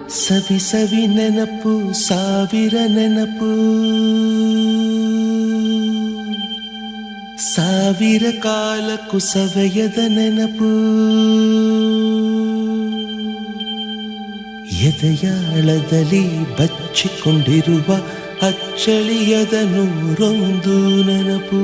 ಸವಿ ಸವಿ ನೆನಪು ಸಾವಿರ ನೆನಪು ಸಾವಿರ ಕಾಲಕ್ಕೂ ಸವೆಯದ ನೆನಪು ಎದೆಯಾಳದಲ್ಲಿ ಬಚ್ಚಿಕೊಂಡಿರುವ ಅಚ್ಚಳಿಯದ ನೂರೊಂದು ನೆನಪು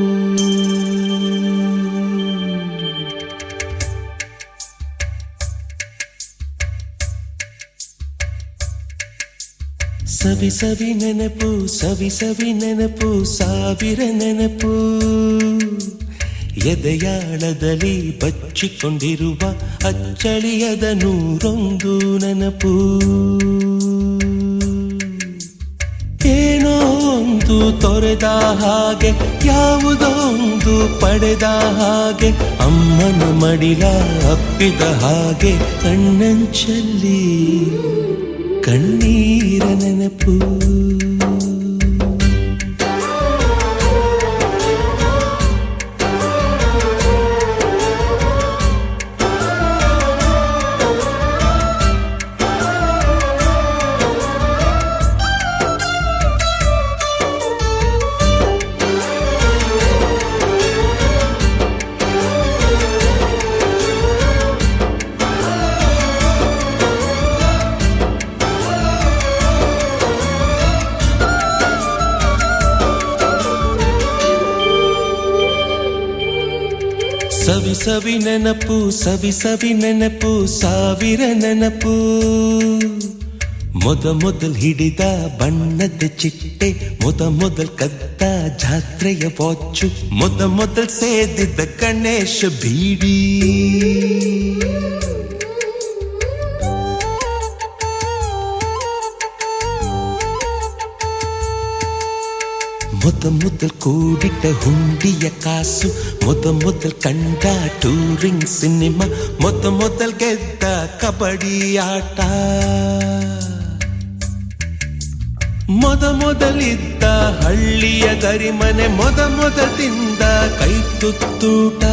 ಸವಿ ಸವಿ ನೆನಪು ಸವಿ ಸವಿ ನೆನಪು ಸಾವಿರ ನೆನಪು ಎದೆಯಾಳದಲ್ಲಿ ಬಚ್ಚಿಕೊಂಡಿರುವ ಅಚ್ಚಳಿಯದ ನೂರೊಂದು ನೆನಪು ಏನೋ ಒಂದು ತೊರೆದ ಹಾಗೆ ಯಾವುದೋ ಒಂದು ಪಡೆದ ಹಾಗೆ ಅಮ್ಮನ ಮಡಿಲ ಅಪ್ಪಿದ ಹಾಗೆ ಕಣ್ಣಂಚಲ್ಲಿ ಕಣ್ಣೀರ ನೆನಪು ಸವಿ ಸವಿ ನೆನಪು ಸವಿ ಸವಿ ನೆನಪು ಸಾವಿರ ನೆನಪು ಮೊದಲ್ ಹಿಡಿದ ಬಣ್ಣದ ಚಿಟ್ಟೆ ಮೊದಲ್ ಕದ್ದ ಜಾತ್ರೆಯ ವಾಚು ಮೊದಲ್ ಸೇದಿದ್ದ ಗಣೇಶ ಬೀಡಿ ಮೊದಲ್ ಕೂಡಿಟ್ಟ ಹುಂಡಿಯ ಕಾಸು ಮೊದಲ್ ಕಂಡ ಟೂರಿಂಗ್ ಸಿನಿಮಾ ಮೊದಲ್ ಗೆದ್ದ ಕಬಡ್ಡಿ ಆಟ ಮೊದಲಿದ್ದ ಹಳ್ಳಿಯ ಗರಿಮನೆ ಮೊದಲ್ ತಿಂದ ಕೈ ತುತ್ತೂಟ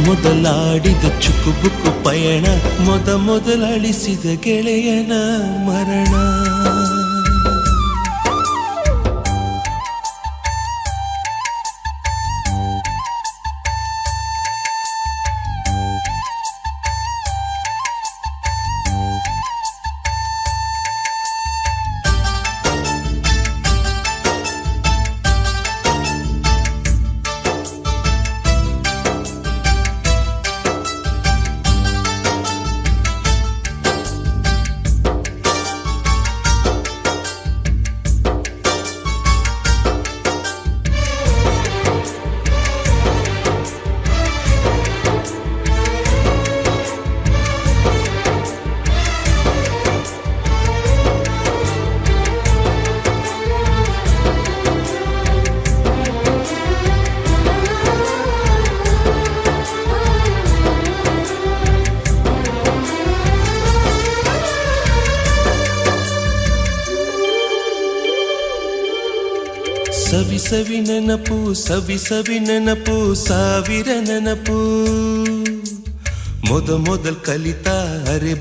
ಮೊದಲಾಡಿದ ಚುಕುಬುಕು ಪಯಣ ಮೊದಲಳಿಸಿದ ಗೆಳೆಯನ ಮರಣ ಸವಿ ಸವಿ ನೆನಪು ಸವಿ ಸವಿ ನೆನಪು ಸಾವಿರ ನೆನಪು ಮೊದಲ್ ಕಲಿತ ಅರೆ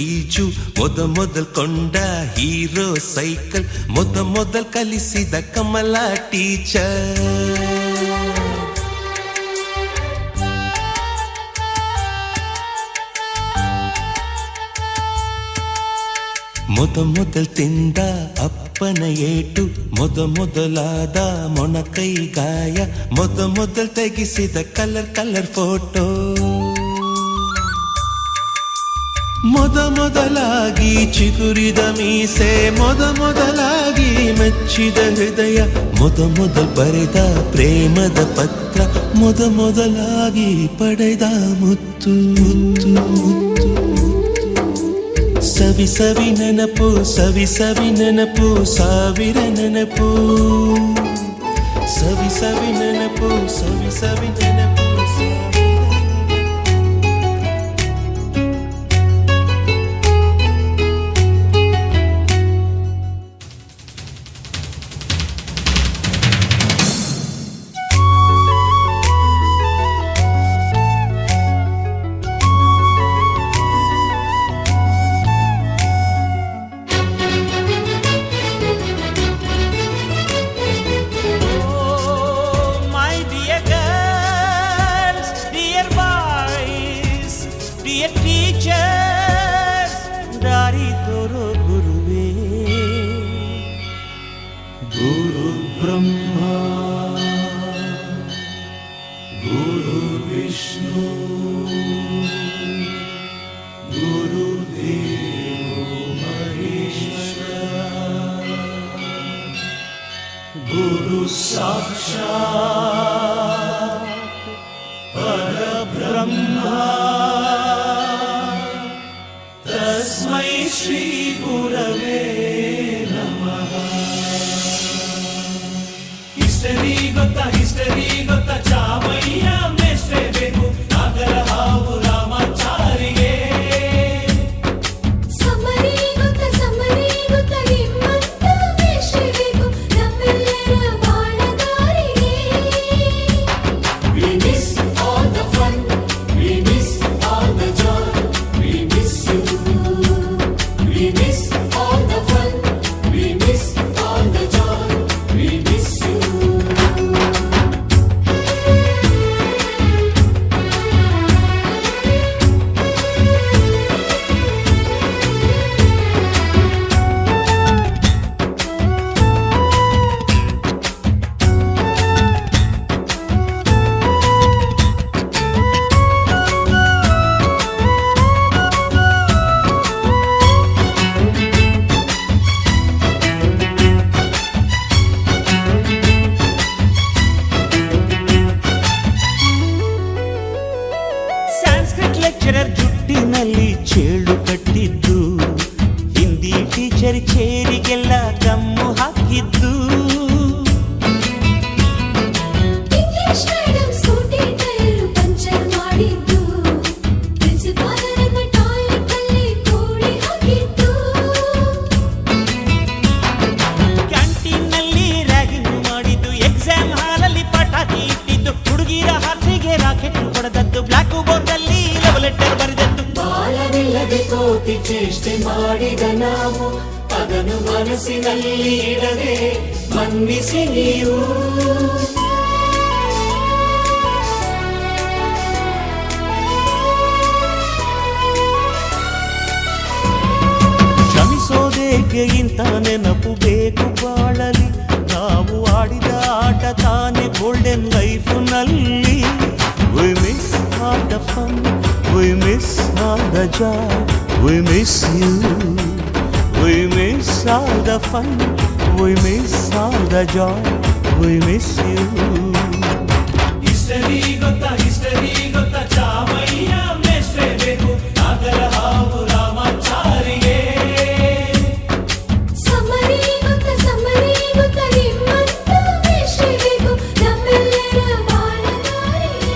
ಈಜು ಮೊದಲ್ ಕೊಂಡ ಹೀರೋ ಸೈಕಲ್ ಮೊದಲ್ ಕಲಿಸಿದ ಕಮಲ ಟೀಚರ್ ಮೊದಲ್ ತಿಂದ ಅಪ್ಪನ ಏಟು ಮೊದಲಾದ ಮೊಣಕೈ ಗಾಯ ಮೊದಲ್ ತೆಗೆಸಿದ ಕಲರ್ ಫೋಟೋ ಮೊದಲಾಗಿ ಚಿಗುರಿದ ಮೀಸೆ ಮೊದಲಾಗಿ ಮೆಚ್ಚಿದ ಹೃದಯ ಮೊದಲ್ ಬರೆದ ಪ್ರೇಮದ ಪತ್ರ ಮೊದಲಾಗಿ ಪಡೆದ ಮುತ್ತು ಸವಿ ಸವಿ ನೆನಪು ಸವಿ ಸವಿ ನೆನಪು ಸಾವಿರ ನೆನಪು ಸವಿ ಸವಿ ನೆನಪು ಸವಿ ಸವಿ ನೆನಪು ಸಾಕ್ಷಾತ್ ಪರಬ್ರಹ್ಮ ತಸ್ಮೈ ಶ್ರೀ ಗುರವೇ ನಮಃ. ಹಿಸ್ಟರಿ ಗೊತ್ತಾ ಚಾಮಯ್ಯ ಮೇಷ್ಟ್ರೇ ಬೇಕು ನಾಗರ ಹಾವು ರಾಮಾಚಾರಿಗೆ. ಸಮರಿ ಗೊತ್ತ ನಿಮ್ಮಂತ ಮೇಷ್ಟ್ರೇ ಬೇಕು ನಮ್ಮೆಲ್ಲರ ಬಾಳಗಾರಿಗೆ. We miss all the fun, we miss all the joy, we miss you. We miss all the fun, we miss all the joy, we miss you. Sanskrit lecturer ಜುಟ್ಟಿನಲ್ಲಿ ಚೇಳು ಕಟ್ಟಿದ್ದು, ಹಿಂದಿ ಟೀಚರ್ ಚೇರಿಗೆಲ್ಲ ಗಮ್ಮು ಹಾಕಿದ್ದು. English madam scooty tyre puncture ಮಾಡಿದ್ದು, ಪ್ರಿನ್ಸಿಪಾಲರನ್ನ toilet ಅಲ್ಲಿ ಕೋಳಿ ಹಾಕಿದ್ದು. ಕ್ಯಾಂಟೀನ್ನಲ್ಲಿ ರ್ಯಾಗಿಂಗ್ ಮಾಡಿದ್ದು, ಎಕ್ಸಾಮ್ ಹಾಲಲ್ಲಿ ಪಟಾಕಿ ಇಟ್ಟಿದ್ದು, ಹುಡುಗಿರ ಹಾಸಿಗೆ ರಾಕೆಟ್ ಹೊಡೆದದ್ದು, ಬ್ಲಾಕ್ ಬೋರ್ಡ್ ಅಲ್ಲಿ ಲವ್ ಲೆಟರ್ ಬರೆದದ್ದು. ಬಾಲವಿಲ್ಲದೆ ಕೋಟಿ ಚೇಷ್ಟೆ ಮಾಡಿದ ನಾವು ಅದನ್ನು ಮನಸ್ಸಿನಲ್ಲಿ ಇಡದೆ ಮನ್ನಿಸಿ ನೀವು. ಕ್ಷಮಿಸೋದೇಕೆ ಇಂಥ ನೆನಪು ಬೇಕು ಬಾಳಲಿ, ನಾವು ಆಡಿದ ಆಟ ತಾನೆ golden ಲೈಫ್ನಲ್ಲಿ. We miss all the fun, we miss all the joy, we miss you. We miss all the fun, we miss all the joy, we miss you. History ಗೊತ್ತಾ ಚಾಮಯ್ಯ ಮೇಷ್ಟ್ರೇ ಬೇಕು ನಾಗರ ಹಾವು ರಾಮಾಚಾರಿಗೆ. ಸಮರಿ ಗೊತ್ತ ನಿಮ್ಮಂತ ಮೇಷ್ಟ್ರೇ ಬೇಕು ನಮ್ಮೆಲ್ಲರ ಬಾಳಗಾರಿಗೆ.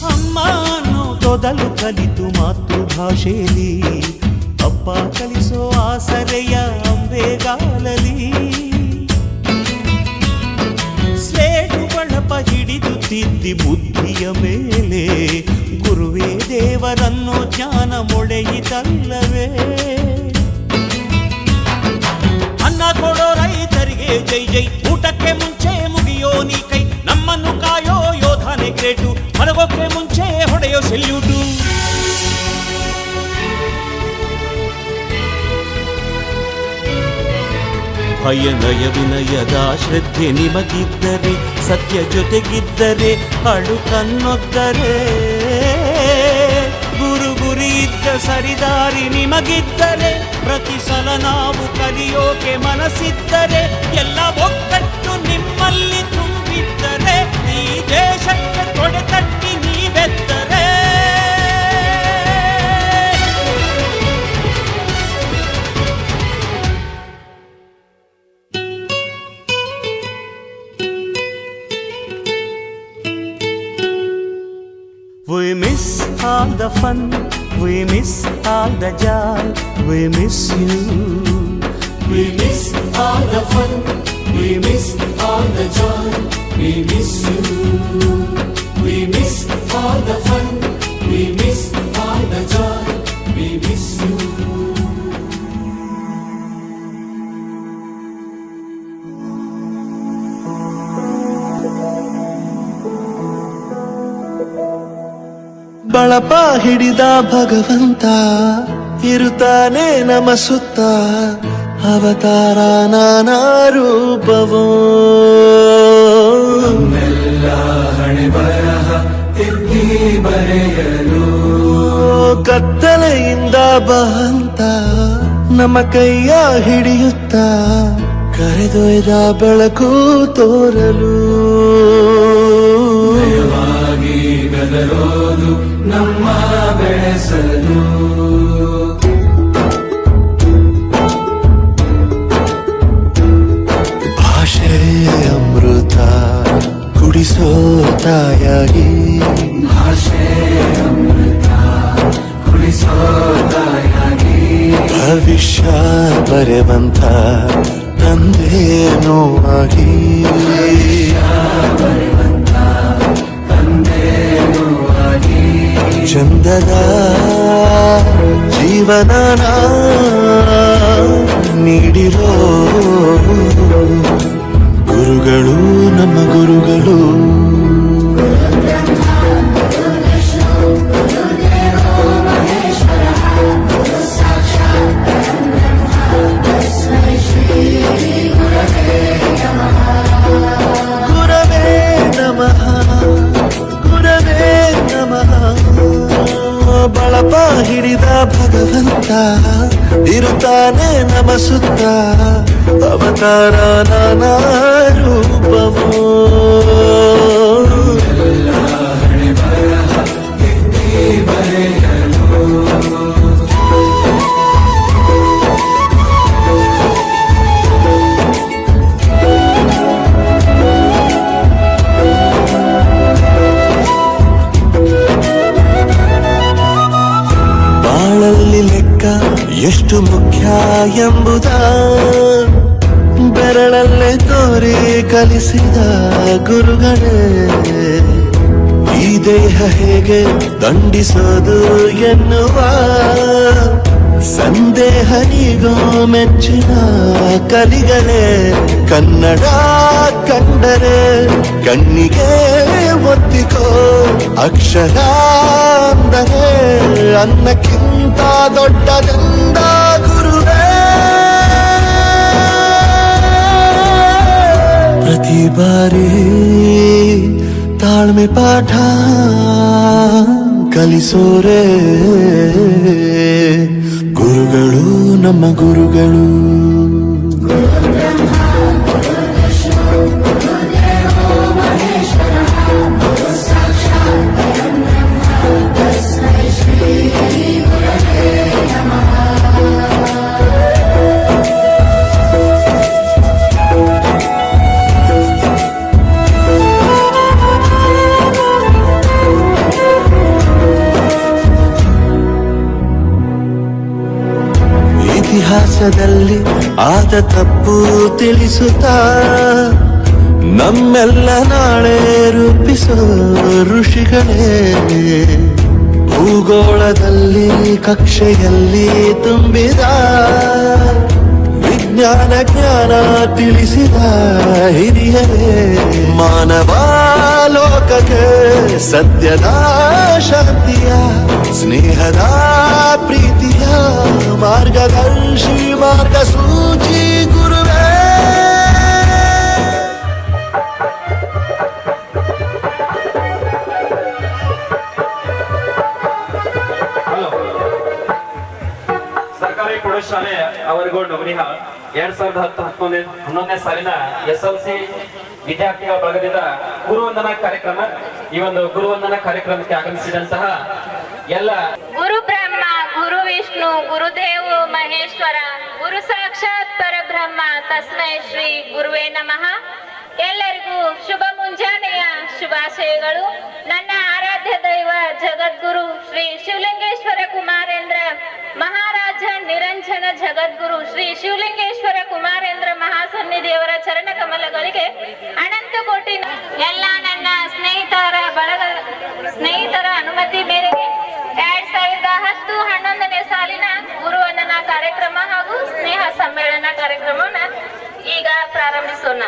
ಅಮ್ಮ ಅನ್ನೋದೊದಲು ಕಲಿತು ಮಾತೃಭಾಷೆಯಲ್ಲಿ, ಅಪ್ಪ ಕಲಿಸೋ ಆಸರೆಯ ಅಂಬೆಗಾಲಲಿ. ಸ್ಲೇಟು ಬಳಪ ಹಿಡಿದು ತಿದ್ದಿ ಬುದ್ಧಿಯ ಮೇಲೆ, ಗುರುವೇ ದೇವರನ್ನೋ ಜ್ಞಾನ ಮೊಳೆಯಿತಲ್ಲವೇ. ಅನ್ನ ಕೊಡೋ ರೈತರಿಗೆ ಜೈ ಜೈ, ಊಟಕ್ಕೆ ಮುಂಚೆ ಮುಗಿಯೋ ನೀ ಕೈ, ನಮ್ಮನ್ನು ಕಾಯೋ ಯೋಧನೆ ಗ್ರೇಟು, ಮಲಗೋಕೆ ಮುಂಚೆ ಹೊಡೆಯೋ ಸೆಲ್ಯೂಟು. ಭಯ ನಯ ವಿನಯದ ಶ್ರದ್ಧೆ ನಿಮಗಿದ್ದರೆ, ಸತ್ಯ ಜೊತೆಗಿದ್ದರೆ, ಅಳು ಕನ್ನೊದ್ದರೆ, ಗುರಿ ಇದ್ದ ಸರಿದಾರಿ ನಿಮಗಿದ್ದರೆ, ಪ್ರತಿ ಸಲ ನಾವು ಕಲಿಯೋಕೆ ಮನಸ್ಸಿದ್ದರೆ, ಎಲ್ಲ ಒಗ್ಗಟ್ಟು ನಿಮ್ಮಲ್ಲಿ ತುಂಬಿದ್ದರೆ, ಈ ದೇಶಕ್ಕೆ ತೊಡೆ ತಟ್ಟಿ ನೀವೆದ್ದರೆ. We miss all the fun, we miss all the joy, we miss you. We miss all the fun, We miss all the joy. We miss you. We miss all the fun. We miss all the joy. We miss you. ಬಳಪ ಹಿಡಿದ ಭಗವಂತ ಇರುತ್ತಾನೆ ನಮ ಸುತ್ತ ಅವತಾರ ನಾನಾ ರೂಪವೋ ಎಲ್ಲ ಹಣೆ ಬರಹ ತಿದ್ದಿ ಬರೆಯಲು ಕತ್ತಲೆಯಿಂದ ಬಂತ ನಮ್ಮ ಕೈಯ ಹಿಡಿಯುತ್ತ ಕರೆದೊಯ್ದ ಬೆಳಕು ತೋರಲು ಭಯವಾಗಿ ಗದರೋದು ನಮ್ಮ ಬೆಳೆಸಲು ಭಾಷೆ ಅಮೃತ ಕುಡಿಸೋ ತಾಯಾಗಿ ಭಾಷೆ ಅಮೃತ ಕುಡಿಸೋ ತಾಯಾಗಿ ಭವಿಷ್ಯ ಬರೆವಂತ ತಂದೇನೋ ಆಗಿ ಚಂದದ ಜೀವನ ನೀಡಿರೋ ಗುರುಗಳು ನಮ್ಮ ಗುರುಗಳು ಗುರವೇ ನಮಃ ಗುರವೇ ನಮಃ ಬಳಪ ಹಿಡಿದ ಭಗವಂತ ಇರುತ್ತಾನೆ ನಮ ಸುತ್ತ ಅವತಾರ ನಾನಾ ರೂಪವೋ ಹಣೆ ಬರಹ ತಿದ್ದಿ ಬರೆಯಲು ಬಾಳಲ್ಲಿ ಲೆಕ್ಕ ಎಷ್ಟು ಮುಖ್ಯ ಎಂಬುದ ಬೆರಳಲ್ಲೇ ತೋರಿ ಕಲಿಸಿದ ಗುರುಗಳೇ ಈ ದೇಹ ಹೇಗೆ ದಂಡಿಸೋದು ಎನ್ನುವ ಸಂದೇಹ ನೀಗೋ ಮೆಚ್ಚಿನ ಕಲಿಗಳೇ ಕನ್ನಡ ಕಂಡರೆ ಕಣ್ಣಿಗೆ ಒತ್ತಿಕೋ ಅಕ್ಷರ ಅಂದರೆ ಅನ್ನಕ್ಕಿಂತ ದೊಡ್ಡದೆಂದ ಗುರುವೇ ಪ್ರತಿ ಬಾರಿ ತಾಳ್ಮೆ ಪಾಠ ಕಲಿಸೋರೆ ಗುರುಗಳು ನಮ್ಮ ಗುರುಗಳು ಇತಿಹಾಸದಲ್ಲಿ ಆದ ತಪ್ಪು ತಿಳಿಸುತ್ತಾ ನಮ್ಮೆಲ್ಲ ನಾಳೆ ರೂಪಿಸೋ ಋಷಿಗಳೇ ಭೂಗೋಳದಲ್ಲಿ ಕಕ್ಷೆಯಲ್ಲಿ ತುಂಬಿದ ವಿಜ್ಞಾನ ಜ್ಞಾನ ತಿಳಿಸಿದ ಹಿರಿಯರೇ ಮಾನವ ಲೋಕಕ್ಕೆ ಸತ್ಯದ ಶಾಂತಿಯ ಸ್ನೇಹದ ಪ್ರೀತಿಯ ಮಾರ್ಗದರ್ಶಿ ಮಾರ್ಗಸೂಚಿ ಗುರುವೇ ಸರ್ಕಾರಿ ಪ್ರೌಢಶಾಲೆ ಅವರಿಗೋಡ್ ನವನಿಹಾಳ್ 2010-11ನೇ ಸಾಲಿನ SLC ವಿದ್ಯಾರ್ಥಿಗಳ ಬಳಗದಿಂದ ಗುರುವಂದನಾ ಕಾರ್ಯಕ್ರಮ. ಈ ಒಂದು ಗುರುವಂದನಾ ಕಾರ್ಯಕ್ರಮಕ್ಕೆ ಆಗಮಿಸಿದಂತಹ ಎಲ್ಲ ಗುರು ಬ್ರಹ್ಮ ಗುರು ವಿಷ್ಣು ಗುರುದೇವ ಮಹೇಶ್ವರ ಗುರು ಸಾಕ್ಷಾತ್ ಪರಬ್ರಹ್ಮ ತಸ್ಮೈ ಶ್ರೀ ಗುರುವೇ ನಮಃ. ಎಲ್ಲರಿಗೂ ಶುಭ ಮುಂಜಾನೆಯ ಶುಭಾಶಯಗಳು. ನನ್ನ ಆರಾಧ್ಯ ಆರಾಧ್ಯ ದೈವ ಜಗದ್ಗುರು ಶ್ರೀ ಶಿವಲಿಂಗೇಶ್ವರ ಕುಮಾರೇಂದ್ರ ಮಹಾರಾಜ ನಿರಂಜನ ಜಗದ್ಗುರು ಶ್ರೀ ಶಿವಲಿಂಗೇಶ್ವರ ಕುಮಾರೇಂದ್ರ ಮಹಾಸನ್ನಿಧಿಯವರ ಚರಣ ಕಮಲಗಳಿಗೆ ಅನಂತ ಕೋಟಿ ಎಲ್ಲ ನನ್ನ ಸ್ನೇಹಿತರ ಅನುಮತಿ ಮೇರೆಗೆ 2010-11ನೇ ಸಾಲಿನ ಗುರುವಂದನಾ ಕಾರ್ಯಕ್ರಮ ಹಾಗೂ ಸ್ನೇಹ ಸಮ್ಮೇಳನ ಕಾರ್ಯಕ್ರಮವನ್ನ ಈಗ ಪ್ರಾರಂಭಿಸೋಣ.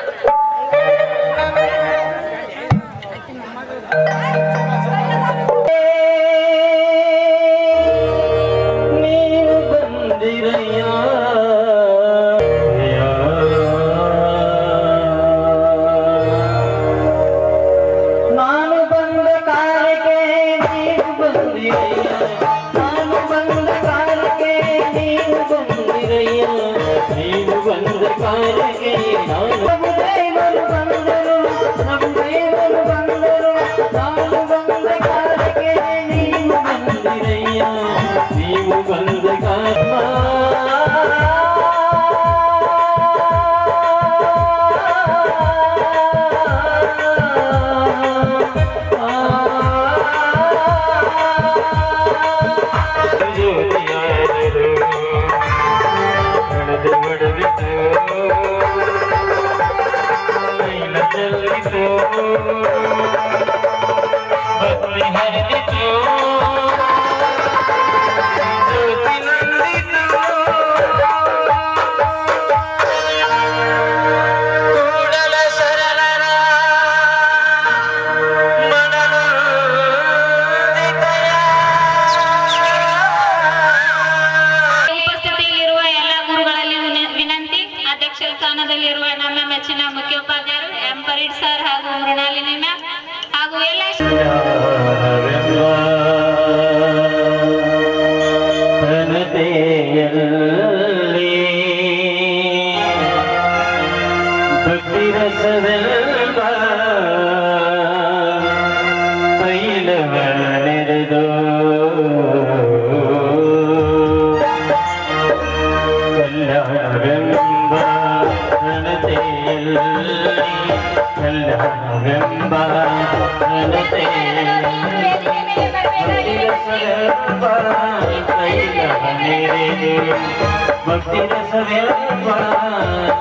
ಸ್ಥಾನದಲ್ಲಿರುವ ನಮ್ಮ ಮೆಚ್ಚಿನ ಮುಖ್ಯೋಪಾಧ್ಯಾಯರು ಎಂ ಪರೀಡ್ ಸರ್ ಹಾಗೂ ಮೃಣಾಲಿನಿ ಮ್ಯಾಮ್ ಹಾಗೂ ಎಲ್ಲ ಭಕ್ತಿ ರಸವೆಂಬ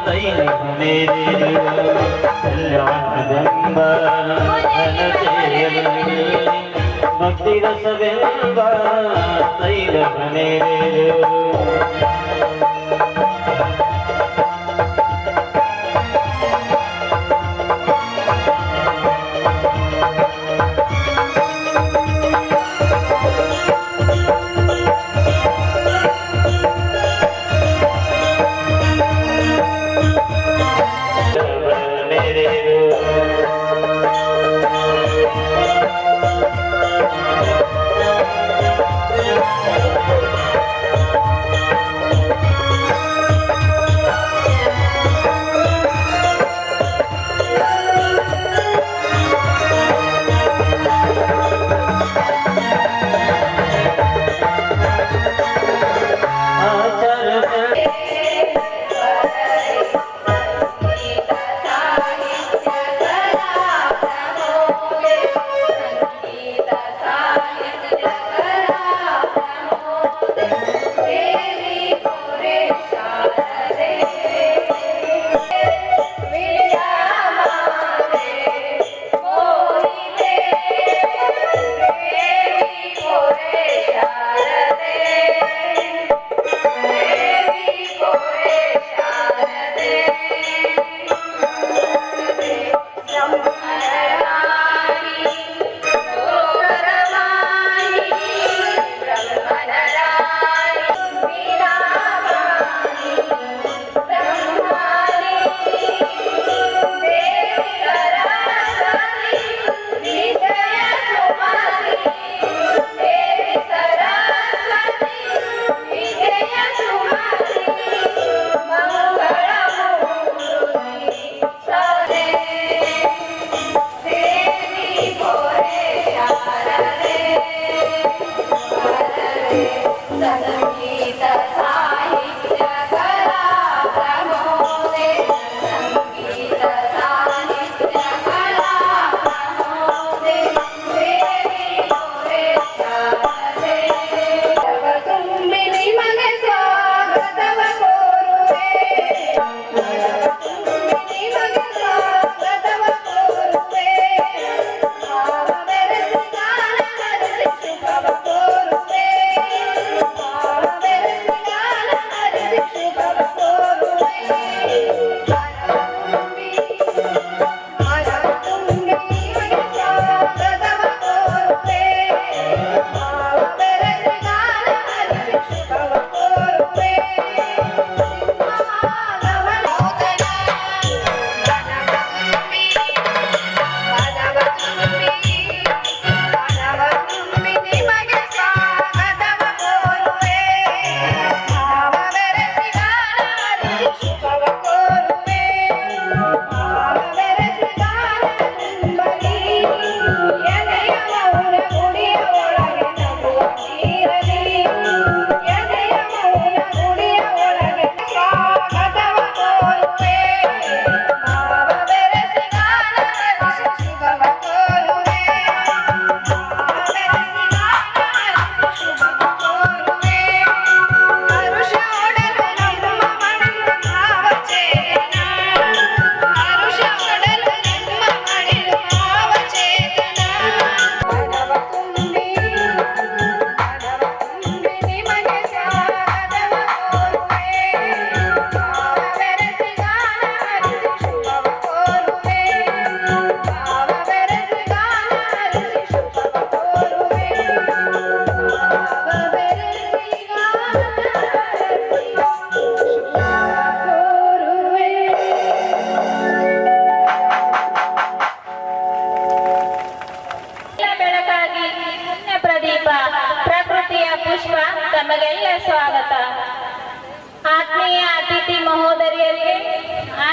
ತೈಲ ಭಕ್ತಿ ರಸವೆಂಬ ತೈಲ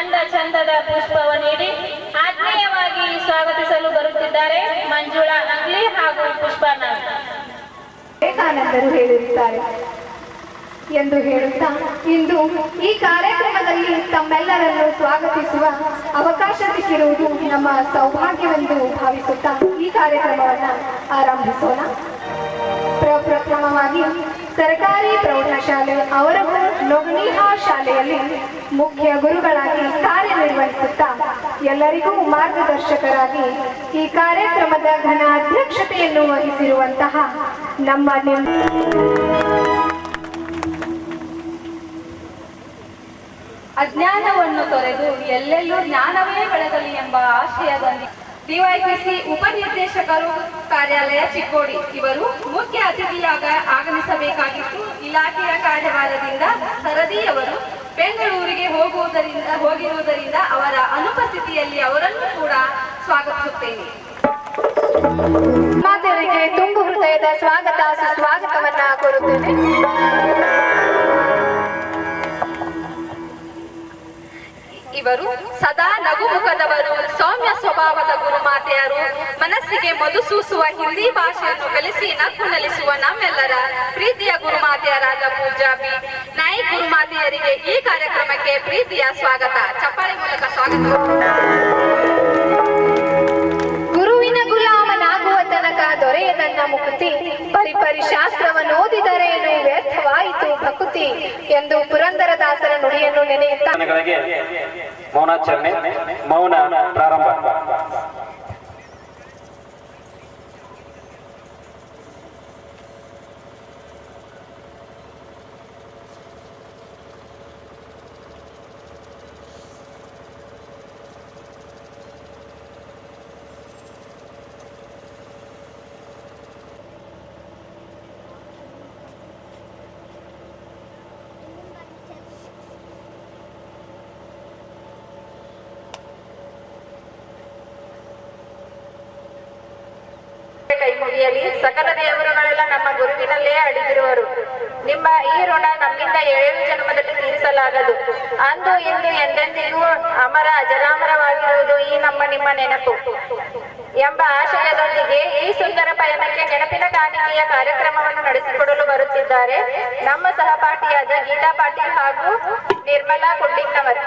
ಅಂದ ಚಂದದ ಪುಷ್ಪವ ನೀಡಿ ಆತ್ಮೀಯವಾಗಿ ಸ್ವಾಗತಿಸಲು ಬರುತ್ತಿದ್ದಾರೆ ಮಂಜುಳಾ ಅಂಗ್ಲಿ ಹಾಗೂ ಪುಷ್ಪಾ ನಾಗ್. ವಿವೇಕಾನಂದರು ಹೇಳಿರುತ್ತಾರೆ ಎಂದು ಹೇಳುತ್ತಾ ಇಂದು ಈ ಕಾರ್ಯಕ್ರಮದಲ್ಲಿ ತಮ್ಮೆಲ್ಲರನ್ನು ಸ್ವಾಗತಿಸುವ ಅವಕಾಶ ಸಿಕ್ಕಿರುವುದು ನಮ್ಮ ಸೌಭಾಗ್ಯವೆಂದು ಭಾವಿಸುತ್ತಾ ಈ ಕಾರ್ಯಕ್ರಮವನ್ನು ಆರಂಭಿಸೋಣ. ಪ್ರಪ್ರಥಮವಾಗಿ ಸರ್ಕಾರಿ ಪ್ರೌಢಶಾಲೆ ಅವರವು ನೊಗನಿಹಾ ಶಾಲೆಯಲ್ಲಿ ಮುಖ್ಯ ಗುರುಗಳಾಗಿ ಕಾರ್ಯನಿರ್ವಹಿಸುತ್ತಾ ಎಲ್ಲರಿಗೂ ಮಾರ್ಗದರ್ಶಕರಾಗಿ ಈ ಕಾರ್ಯಕ್ರಮದ ಘನ ಅಧ್ಯಕ್ಷತೆಯನ್ನು ವಹಿಸಿರುವಂತಹ ನಮ್ಮ ಅಜ್ಞಾನವನ್ನು ತೊರೆದು ಎಲ್ಲೆಲ್ಲೂ ಜ್ಞಾನವೇ ಬೆಳಗಲಿ ಎಂಬ ಆಶಯದೊಂದಿಗೆ ಡಿವೈಪಿಸಿ ಉಪನಿರ್ದೇಶಕರು ಕಾರ್ಯಾಲಯ ಚಿಕ್ಕೋಡಿ ಇವರು ಮುಖ್ಯ ಅತಿಥಿಯಾಗ ಆಗಮಿಸಬೇಕಾಗಿತ್ತು. ಇಲಾಖೆಯ ಕಾರ್ಯಭಾರದಿಂದ ಸರದಿಯವರು ಬೆಂಗಳೂರಿಗೆ ಹೋಗಿರುವುದರಿಂದ ಅವರ ಅನುಪಸ್ಥಿತಿಯಲ್ಲಿ ಅವರನ್ನು ಕೂಡ ಸ್ವಾಗತಿಸುತ್ತೇನೆ. ಮಾತೆಯರಿಗೆ ತುಂಬು ಹೃದಯದ ಸ್ವಾಗತ ಸುಸ್ವಾಗತವನ್ನ ಕೋರುತ್ತೇನೆ. ಇವರು ಸದಾ ನಗುಮುಖದವರು, ಸೌಮ್ಯ ಸ್ವಭಾವದ ಗುರುಮಾತೆಯರು, ಮನಸ್ಸಿಗೆ ಮಧು ಸೂಸುವ ಹಿಂದಿ ಭಾಷೆಯನ್ನು ಕಲಿಸಿ ನಕ್ಕು ನಲಿಸುವ ನಮ್ಮೆಲ್ಲರ ಪ್ರೀತಿಯ ಗುರುಮಾತೆಯರಾದ ಪೂಜಾ ಬಿ ನಾಯ್ಕ್ ಗುರುಮಾತೆಯರಿಗೆ ಈ ಕಾರ್ಯಕ್ರಮಕ್ಕೆ ಪ್ರೀತಿಯ ಸ್ವಾಗತ. ಚಪ್ಪಾಳೆ ಮೂಲಕ ಸ್ವಾಗತ. ಗುರುವಿನ ಗುಲಾಮನಾಗುವ ತನಕ ದೊರೆಯದನ್ನ ಮುಕುತಿ, ಪರಿಪರಿ ಶಾಸ್ತ್ರವನ್ನು ಓದಿದರೇನು ವ್ಯರ್ಥವಾಯಿತು ಭಕುತಿ ಎಂದು ಪುರಂದರದಾಸರ ನುಡಿಯನ್ನು ನೆನೆಯುತ್ತಾ ಮೌನಾಚರಣೆ ಮೌನ ಪ್ರಾರಂಭ. ಕೈ ಮುಗಿಯಲಿ. ಸಕಲ ದೇವರುಗಳೆಲ್ಲ ನಮ್ಮ ಗುರುವಿನಲ್ಲೇ ಅಡಗಿರುವರು. ನಿಮ್ಮ ಈ ಋಣ ನಮ್ಮಿಂದ 7 ಜನ್ಮದಲ್ಲಿ ತೀರಿಸಲಾಗದು. ಅಂದು ಇಂದು ಎಂದೆಂದಿಗೂ ಅಮರ ಅಜರಾಮರವಾಗಿರುವುದು ಈ ನಿಮ್ಮ ನೆನಪು ಎಂಬ ಆಶಯದೊಂದಿಗೆ ಈ ಸುಂದರ ಪಯಣಕ್ಕೆ ನೆನಪಿನ ಕಾಣಿಕೆಯ ಕಾರ್ಯಕ್ರಮವನ್ನು ನಡೆಸಿಕೊಡಲು ಬರುತ್ತಿದ್ದಾರೆ ನಮ್ಮ ಸಹಪಾಠಿಯಾದ ಗೀತಾ ಪಾಟೀಲ್ ಹಾಗೂ ನಿರ್ಮಲಾ ಕುಡ್ಲಿಂಗ್ನವರ್.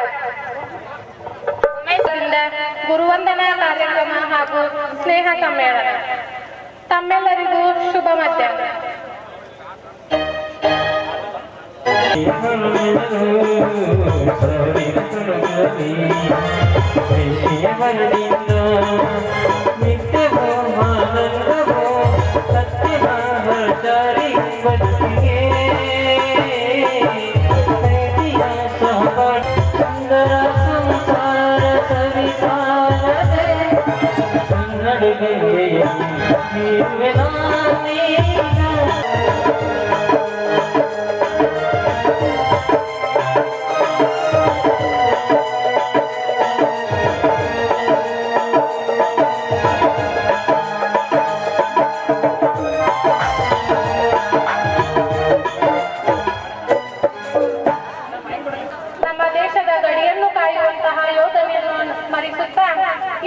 ಉಮೇಶದಿಂದ ಗುರುವಂದನಾ ಕಾರ್ಯಕ್ರಮ ಹಾಗೂ ಸ್ನೇಹ ಸಮ್ಮೇಳನ. ತಮ್ಮೆಲ್ಲರಿಗೂ ಶುಭ ಮಧ್ಯಾಹ್ನ.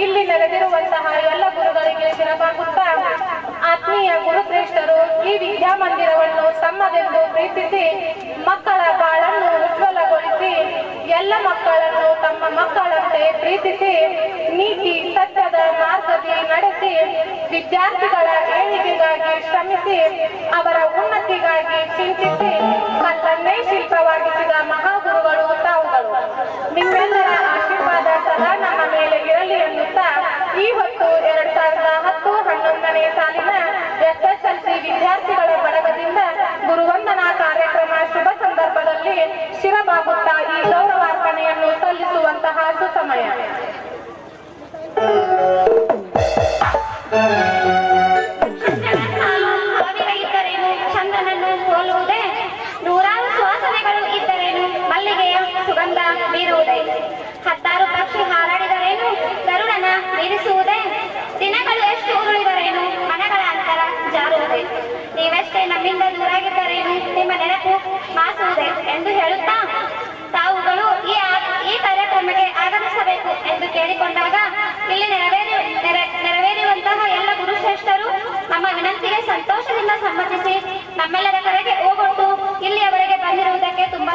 ಇಲ್ಲಿ ನೆಲೆದಿರುವಂತಹ ಎಲ್ಲ ಗುರುಗಳಿಗೆ ಶಿರಬಾಗುತ್ತಾ ಆತ್ಮೀಯ ಗುರುಶ್ರೇಷ್ಠರು ಈ ವಿದ್ಯಾಮಂದಿರವನ್ನು ತಮ್ಮದೆಂದು ಪ್ರೀತಿಸಿ ಮಕ್ಕಳ ಬಾಳನ್ನು ಉಜ್ವಲಗೊಳಿಸಿ ಎಲ್ಲ ಮಕ್ಕಳನ್ನು ತಮ್ಮ ಮಕ್ಕಳಂತೆ ಪ್ರೀತಿಸಿ ನೀತಿ ಸತ್ಯದ ಮಾರ್ಗದಿ ನಡೆಸಿ ವಿದ್ಯಾರ್ಥಿಗಳ ಏಳಿಗೆಗಾಗಿ ಶ್ರಮಿಸಿ ಅವರ ಉನ್ನತಿಗಾಗಿ ಚಿಂತಿಸಿ ಕಲ್ಲನ್ನೇ ಶಿಲ್ಪವಾಗಿಸಿದ ಮಹಾಗುರುಗಳು ತಾವುಗಳು. ನಿಮ್ಮೆಲ್ಲರ ಆಶೀರ್ವಾದ ಸದಾ ನಮ್ಮ ಮೇಲೆ ಇರಲಿ ಎನ್ನುತ್ತಾ ಈ ಹೊತ್ತು 2010-11ನೇ ಸಾಲಿನ SSLC ವಿದ್ಯಾರ್ಥಿಗಳ ಬಳಗದಿಂದ ಗುರುವಂದನಾ ಕಾರ್ಯಕ್ರಮ ಶುಭ ಸಂದರ್ಭದಲ್ಲಿ ಶಿರಬಾಗುತ್ತಾ ಈ ಗೌರವಾರ್ಪಣೆಯನ್ನು ಸಲ್ಲಿಸುವಂತಹ ಸುಸಮಯ. ಚಂದನನ್ನು ಹೋಲುವುದೇ, ನೂರಾರು ಸುವಾಸನೆಗಳು ಇದ್ದರೇನು ಮಲ್ಲಿಗೆಯ ಸುಗಂಧ ಬೀರುವುದೇ, 10 ಪಕ್ಷಿ ಹಾರಾಡಿದರೇನು ಗರುಡನ ಮೀರಿಸುವುದೇ, ದಿನಗಳು ಎಷ್ಟು ಉರುಳಿದರೇನು ಮನಗಳ ಅಂತರ ಜಾರುವುದೇ, ನೀವೆಷ್ಟೇ ನಮ್ಮಿಂದ ದೂರಾಗಿದ್ದರೇನು ನಿಮ್ಮ ನೆನಪು ಮಾಸುವುದೇ ಎಂದು ಹೇಳುತ್ತಾ ತಾವುಗಳು ಈ ಕಾರ್ಯಕ್ರಮಕ್ಕೆ ಸಂತೋಷದಿಂದ ಸಮ್ಮತಿಸಿ ನಮ್ಮೆಲ್ಲರ ಕರೆಗೆ ಹೋಗೊಟ್ಟು ಇಲ್ಲಿಯವರೆಗೆ ಬಂದಿರುವುದಕ್ಕೆ ತುಂಬಾ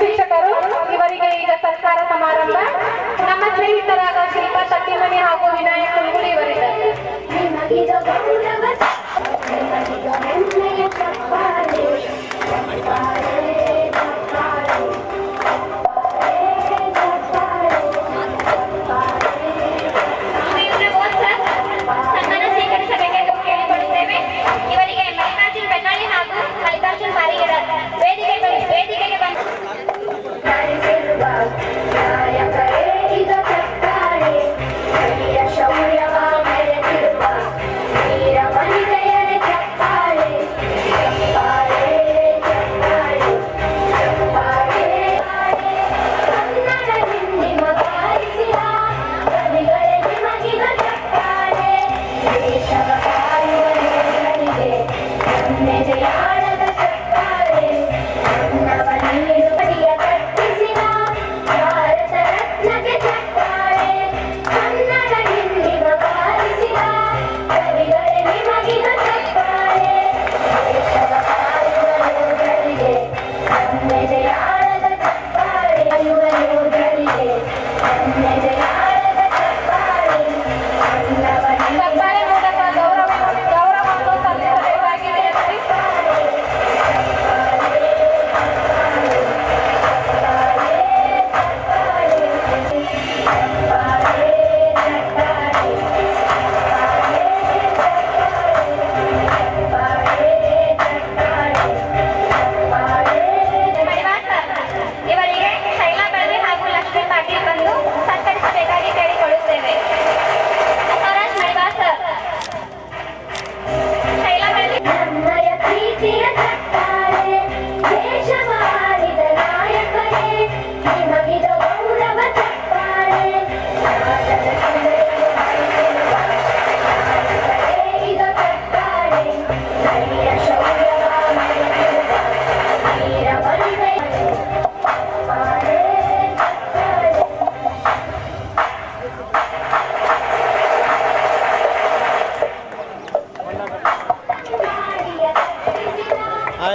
ಶಿಕ್ಷಕರು ಇವರಿಗೆ ಈಗ ಸತ್ಕಾರ ಸಮಾರಂಭ. ನಮ್ಮ ಸ್ನೇಹಿತರಾದ ಶಿಲ್ಪಾ ತಟ್ಟಿಮನಿ ಹಾಗೂ ವಿನಾಯಕ್ ಕುಂಗುಳಿ ಇವರಿದ್ದಾರೆ. ಸನ್ಮಾನ ಸ್ವೀಕರಿಸಬೇಕೆಂದು ಕೇಳಿಕೊಳ್ಳುತ್ತೇವೆ. ಇವರಿಗೆ ಮಲ್ಲಿಕಾರ್ಜುನ್ ಬೆನ್ನಾಳಿ ಹಾಗೂ ಮಲ್ಲಿಕಾರ್ಜುನ್ ಬಾರಿಗೆರ ವೇದಿಕೆಗೆ ಬಂದು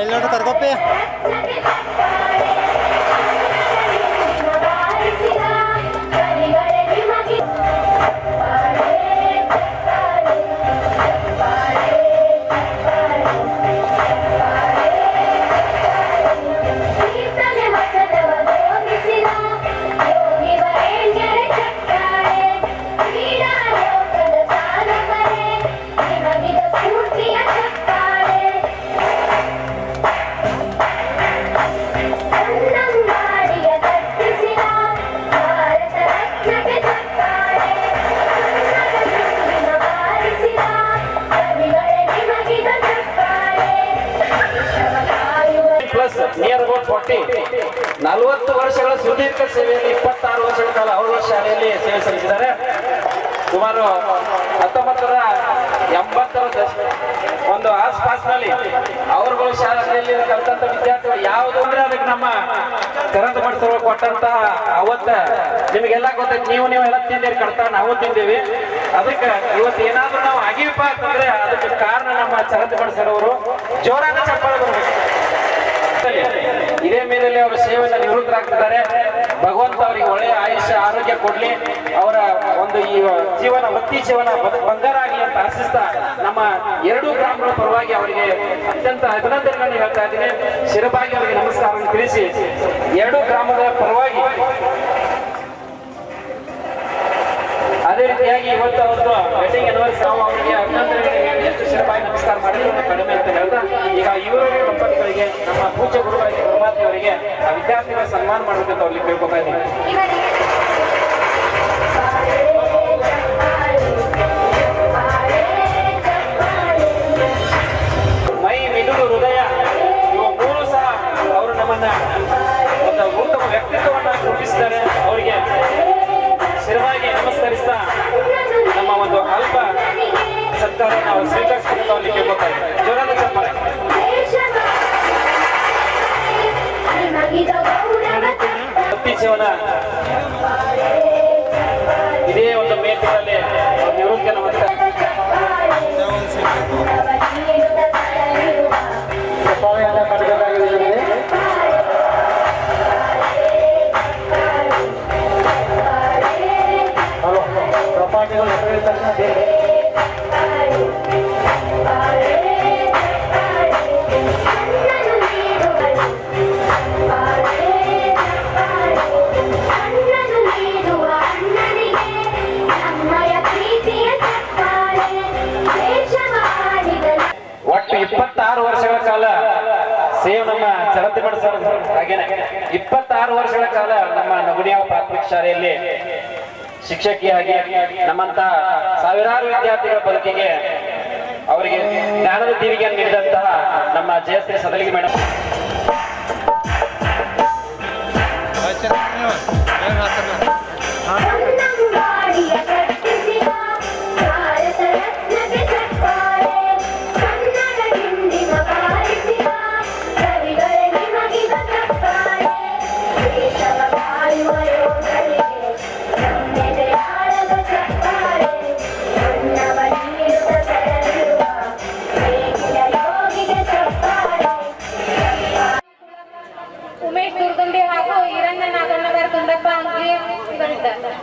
ಎಲ್ಲರೂ ಕರ್ಕೊಪ್ಪಿ. ಸ್ಫೂರ್ತಿಯ ಚಪ್ಪಾಳೆ ಕೊಟ್ಟು 40 ವರ್ಷಗಳ ಸುದೀರ್ಘ ಸೇವೆಯಲ್ಲಿ 26 ವರ್ಷಗಳ ಕಾಲ ಅವರ ಶಾಲೆಯಲ್ಲಿ ಸೇವೆ ಸಲ್ಲಿಸಿದ್ದಾರೆ. ಸುಮಾರು 1980ರ ಒಂದು ಆಸ್ಪಾಸ್ನಲ್ಲಿ ಅವರುಗಳು ಶಾಲೆಯಲ್ಲಿ ಕಲಿತಂತ ವಿದ್ಯಾರ್ಥಿಗಳು ಯಾವುದು ಅಂದ್ರೆ ಅದಕ್ಕೆ ನಮ್ಮ ಕರಂತ ಮಾಡಿಸಲು ಕೊಟ್ಟಂತಹ ಅವತ್ತ ನಿಮಗೆಲ್ಲ ಗೊತ್ತೈತಿ. ನೀವು ಎಲ್ಲ ತಿಂದಿರಿ, ಕಡ್ತಾ ನಾವು ತಿಂದೀವಿ. ಅದಕ್ಕೆ ಇವತ್ತು ಏನಾದ್ರೂ ನಾವು ಆಗಿವಪ್ಪ ಅಂತಂದ್ರೆ ಅದಕ್ಕೆ ಕಾರಣ ನಮ್ಮ ಚರಂತ ಮಾಡಿಸೋರು. ಜೋರಾದ ಚಪ್ಪಾಳೆ ಬರಬೇಕು. ಇದೇ ಮೇಲೆಯಲ್ಲಿ ಅವರ ಸೇವೆಯನ್ನು ನಿವೃತ್ತರಾಗ್ತಿದ್ದಾರೆ. ಭಗವಂತ ಅವರಿಗೆ ಒಳ್ಳೆಯ ಆಯುಷ್ಯ ಆರೋಗ್ಯ ಕೊಡ್ಲಿ, ಅವರ ಒಂದು ಈ ಜೀವನ ವೃತ್ತಿ ಜೀವನ ಬಂಗಾರ ಆಗಲಿ ಅಂತ ಆಶಿಸ್ತಾ ನಮ್ಮ 2 ಗ್ರಾಮಗಳ ಪರವಾಗಿ ಅವರಿಗೆ ಅತ್ಯಂತ ಅಭಿನಂದನೆಗಳನ್ನು ಹೇಳ್ತಾ ಇದ್ದೀನಿ. ಶಿರಬಾಗಿ ಅವರಿಗೆ ನಮಸ್ಕಾರ ತಿಳಿಸಿ 2 ಗ್ರಾಮದ ಪರವಾಗಿ ಅದೇ ರೀತಿಯಾಗಿ ಇವತ್ತು ಅವ್ರದ್ದು ವೆಡ್ಡಿಂಗ್ ಆನಿವರ್ಸರಿ ನಾವು ಅವರಿಗೆ ಅಭಿನಂದನೆಗಳಿಗೆ ಎಷ್ಟು ಶಿರಬಾಗಿ ನಮಸ್ಕಾರ ಮಾಡಿದ್ರು ಕಡಿಮೆ ಅಂತ ಹೇಳ್ತಾ ಈಗ ಇವರಿಗೆ ದಂಪತಿಗಳಿಗೆ ನಮ್ಮ ಪೂಜ್ಯ ಗುರುಗಳಿಗೆ ಗುರುಮಾತೆಯವರಿಗೆ ಆ ವಿದ್ಯಾರ್ಥಿಗಳ ಸನ್ಮಾನ ಮಾಡಬೇಕಂತ ಅವ್ರಿಗೆ ಕೇಳ್ಕೊತಾ ಇದ್ದೀನಿ. ಮೈ ಮಿದುಳು ಹೃದಯ ಇವು 3 ಸಹ ಅವರು ನಮ್ಮನ್ನ ಒಂದು ಉತ್ತಮ ವ್ಯಕ್ತಿತ್ವವನ್ನು ರೂಪಿಸಿದ್ದಾರೆ. ಅವರಿಗೆ ಶಿರವಾಗಿ ನಮಸ್ಕರಿಸ್ತಾ ನಮ್ಮ ಒಂದು ಅಲ್ಪ ಸತ್ಕಾರವನ್ನು ನಾವು ಸ್ವೀಕರಿಸಬೇಕು ಅಲ್ಲಿ ಕೇಳ್ಕೊತಾ ಇದ್ದಾರೆ. ಜೋರಾದ ಚಪ್ಪಾಳೆ. ವೃತ್ತಿ ಜೀವನ ಇದೇ ಒಂದು ಮೇಲ್ಗಳಲ್ಲಿ ನಿವೃತ್ತಿಯನ್ನು ಹೊಂದಿದ್ದಾರೆ. ಒಟ್ಟು 26 ವರ್ಷಗಳ ಕಾಲ ಸೇವ್ ನಮ್ಮ ಚರಂತಿ ಮಾಡಿಸೋರು. ಹಾಗೇನೆ 26 ವರ್ಷಗಳ ಕಾಲ ನಮ್ಮ ನಗುಣಿಯಾವ ಪ್ರಾಥಮಿಕ ಶಾಲೆಯಲ್ಲಿ ಶಿಕ್ಷಕಿಯಾಗಿ ನಮ್ಮಂತ ಸಾವಿರಾರು ವಿದ್ಯಾರ್ಥಿಗಳ ಬದುಕಿಗೆ ಅವರಿಗೆ ಜ್ಞಾನದ ದೀವಿಗೆಯನ್ನು ನೀಡಿದಂತಹ ನಮ್ಮ ಜಯಶ್ರೀ ಸದಲಿಗೆ ಮೇಡಮ್ ಉಮೇಶ್ ದುರ್ಗುಂಡಿ ಹಾಗೂ ಈರಣ್ಣ ನಾಗಣ್ಣವರ ಗುಂಡಪ್ಪ ಅಂಗ್ಲಿ ಇದ್ದಾರೆ.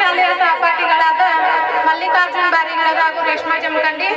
ಶಾಲೆಯ ಸಹಪಾಠಿಗಳಾದ ಮಲ್ಲಿಕಾರ್ಜುನ್ ಬಾರಿಗಳ ಹಾಗೂ ರೇಷ್ಮಾ ಜಮಖಂಡಿ,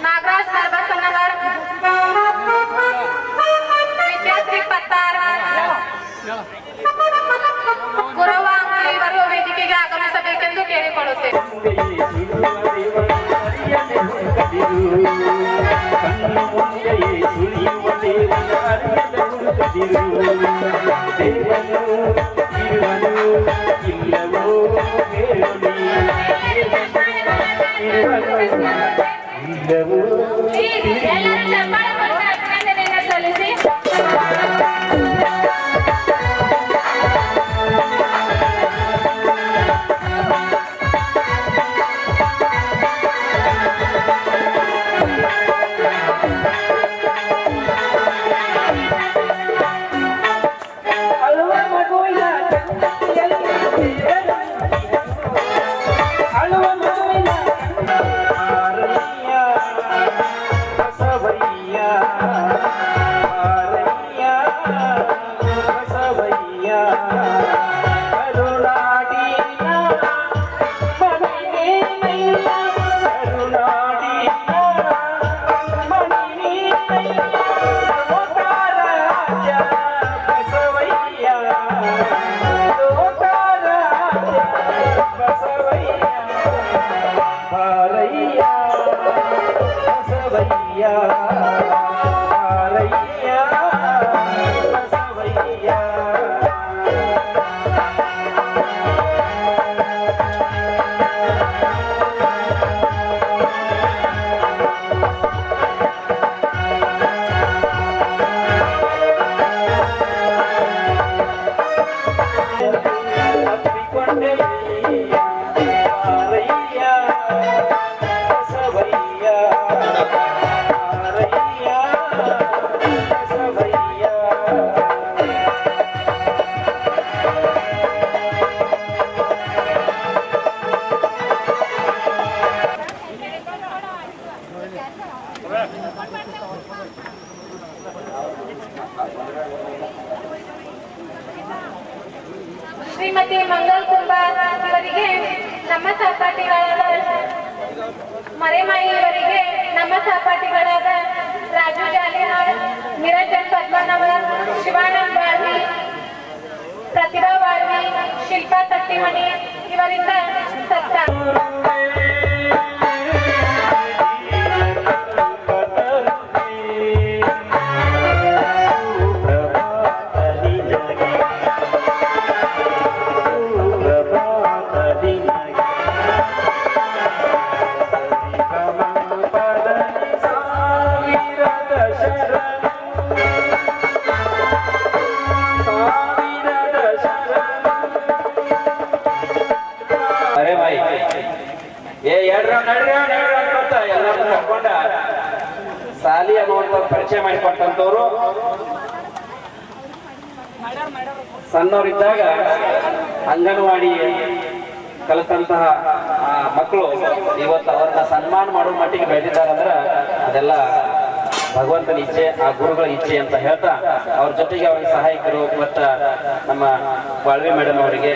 नागराज सरबसनगर, विद्याश्री पत्तार, ಕುರವಾಂಗ್ ಇವರು ವೇದಿಕೆಗೆ ಆಗಮಿಸಬೇಕೆಂದು ಕೇಳಿಕೊಳ್ಳುತ್ತೇವೆ. ಎಲ್ಲರೂ ಚಪ್ಪಾಳೆ ಕೊಟ್ಟು ಅಭಿನಂದನೆಯನ್ನು ಸಲ್ಲಿಸಿ. ಶ್ರೀಮತಿ ಮಂಗಲ್ ಕುಂಬಾರ್ ಇವರಿಗೆ ನಮ್ಮ ಸಹಪಾಠಿಗಳಾದ ಮರೆಮಾಯಿ ಇವರಿಗೆ ನಮ್ಮ ಸಹಪಾಠಿಗಳಾದ ರಾಜು ಜಾಲಿಹಾಳ್, ನಿರಂಜನ್ ಪದ್ಮನವರ್, ಶಿವಾನಂದ್ ಬಾಳ್ವಿ, ಪ್ರತಿಭಾ ಬಾಳ್ವಿ, ಶಿಲ್ಪಾ ತಟ್ಟಿಮಣಿ ಇವರಿಂದ ಸತ್ಕಾರ. ಸಾವಿರ ನಡ್ರಿ ಅಂತ ಎಲ್ಲರೂ ಕರ್ಕೊಂಡ ಸಾಲಿ ಅನ್ನುವಂಥ ಪರಿಚಯ ಮಾಡಿಕೊಟ್ಟಂತವ್ರು. ಸಣ್ಣವರಿದ್ದಾಗ ಅಂಗನವಾಡಿ ಕಲಿತಂತಹ ಮಕ್ಕಳು ಇವತ್ತು ಅವ್ರನ್ನ ಸನ್ಮಾನ ಮಾಡೋ ಮಟ್ಟಿಗೆ ಬೆಳೆದಿದ್ದಾರಂದ್ರೆ ಅದೆಲ್ಲ ಭಗವಂತನ ಇಚ್ಛೆ, ಆ ಗುರುಗಳ ಇಚ್ಛೆ ಅಂತ ಹೇಳ್ತಾ ಅವ್ರ ಜೊತೆಗೆ ಅವ್ರಿಗೆ ಸಹಾಯಕರು ಮತ್ತ ನಮ್ಮ ಬಾಳ್ವೆ ಮೇಡಮ್ ಅವರಿಗೆ,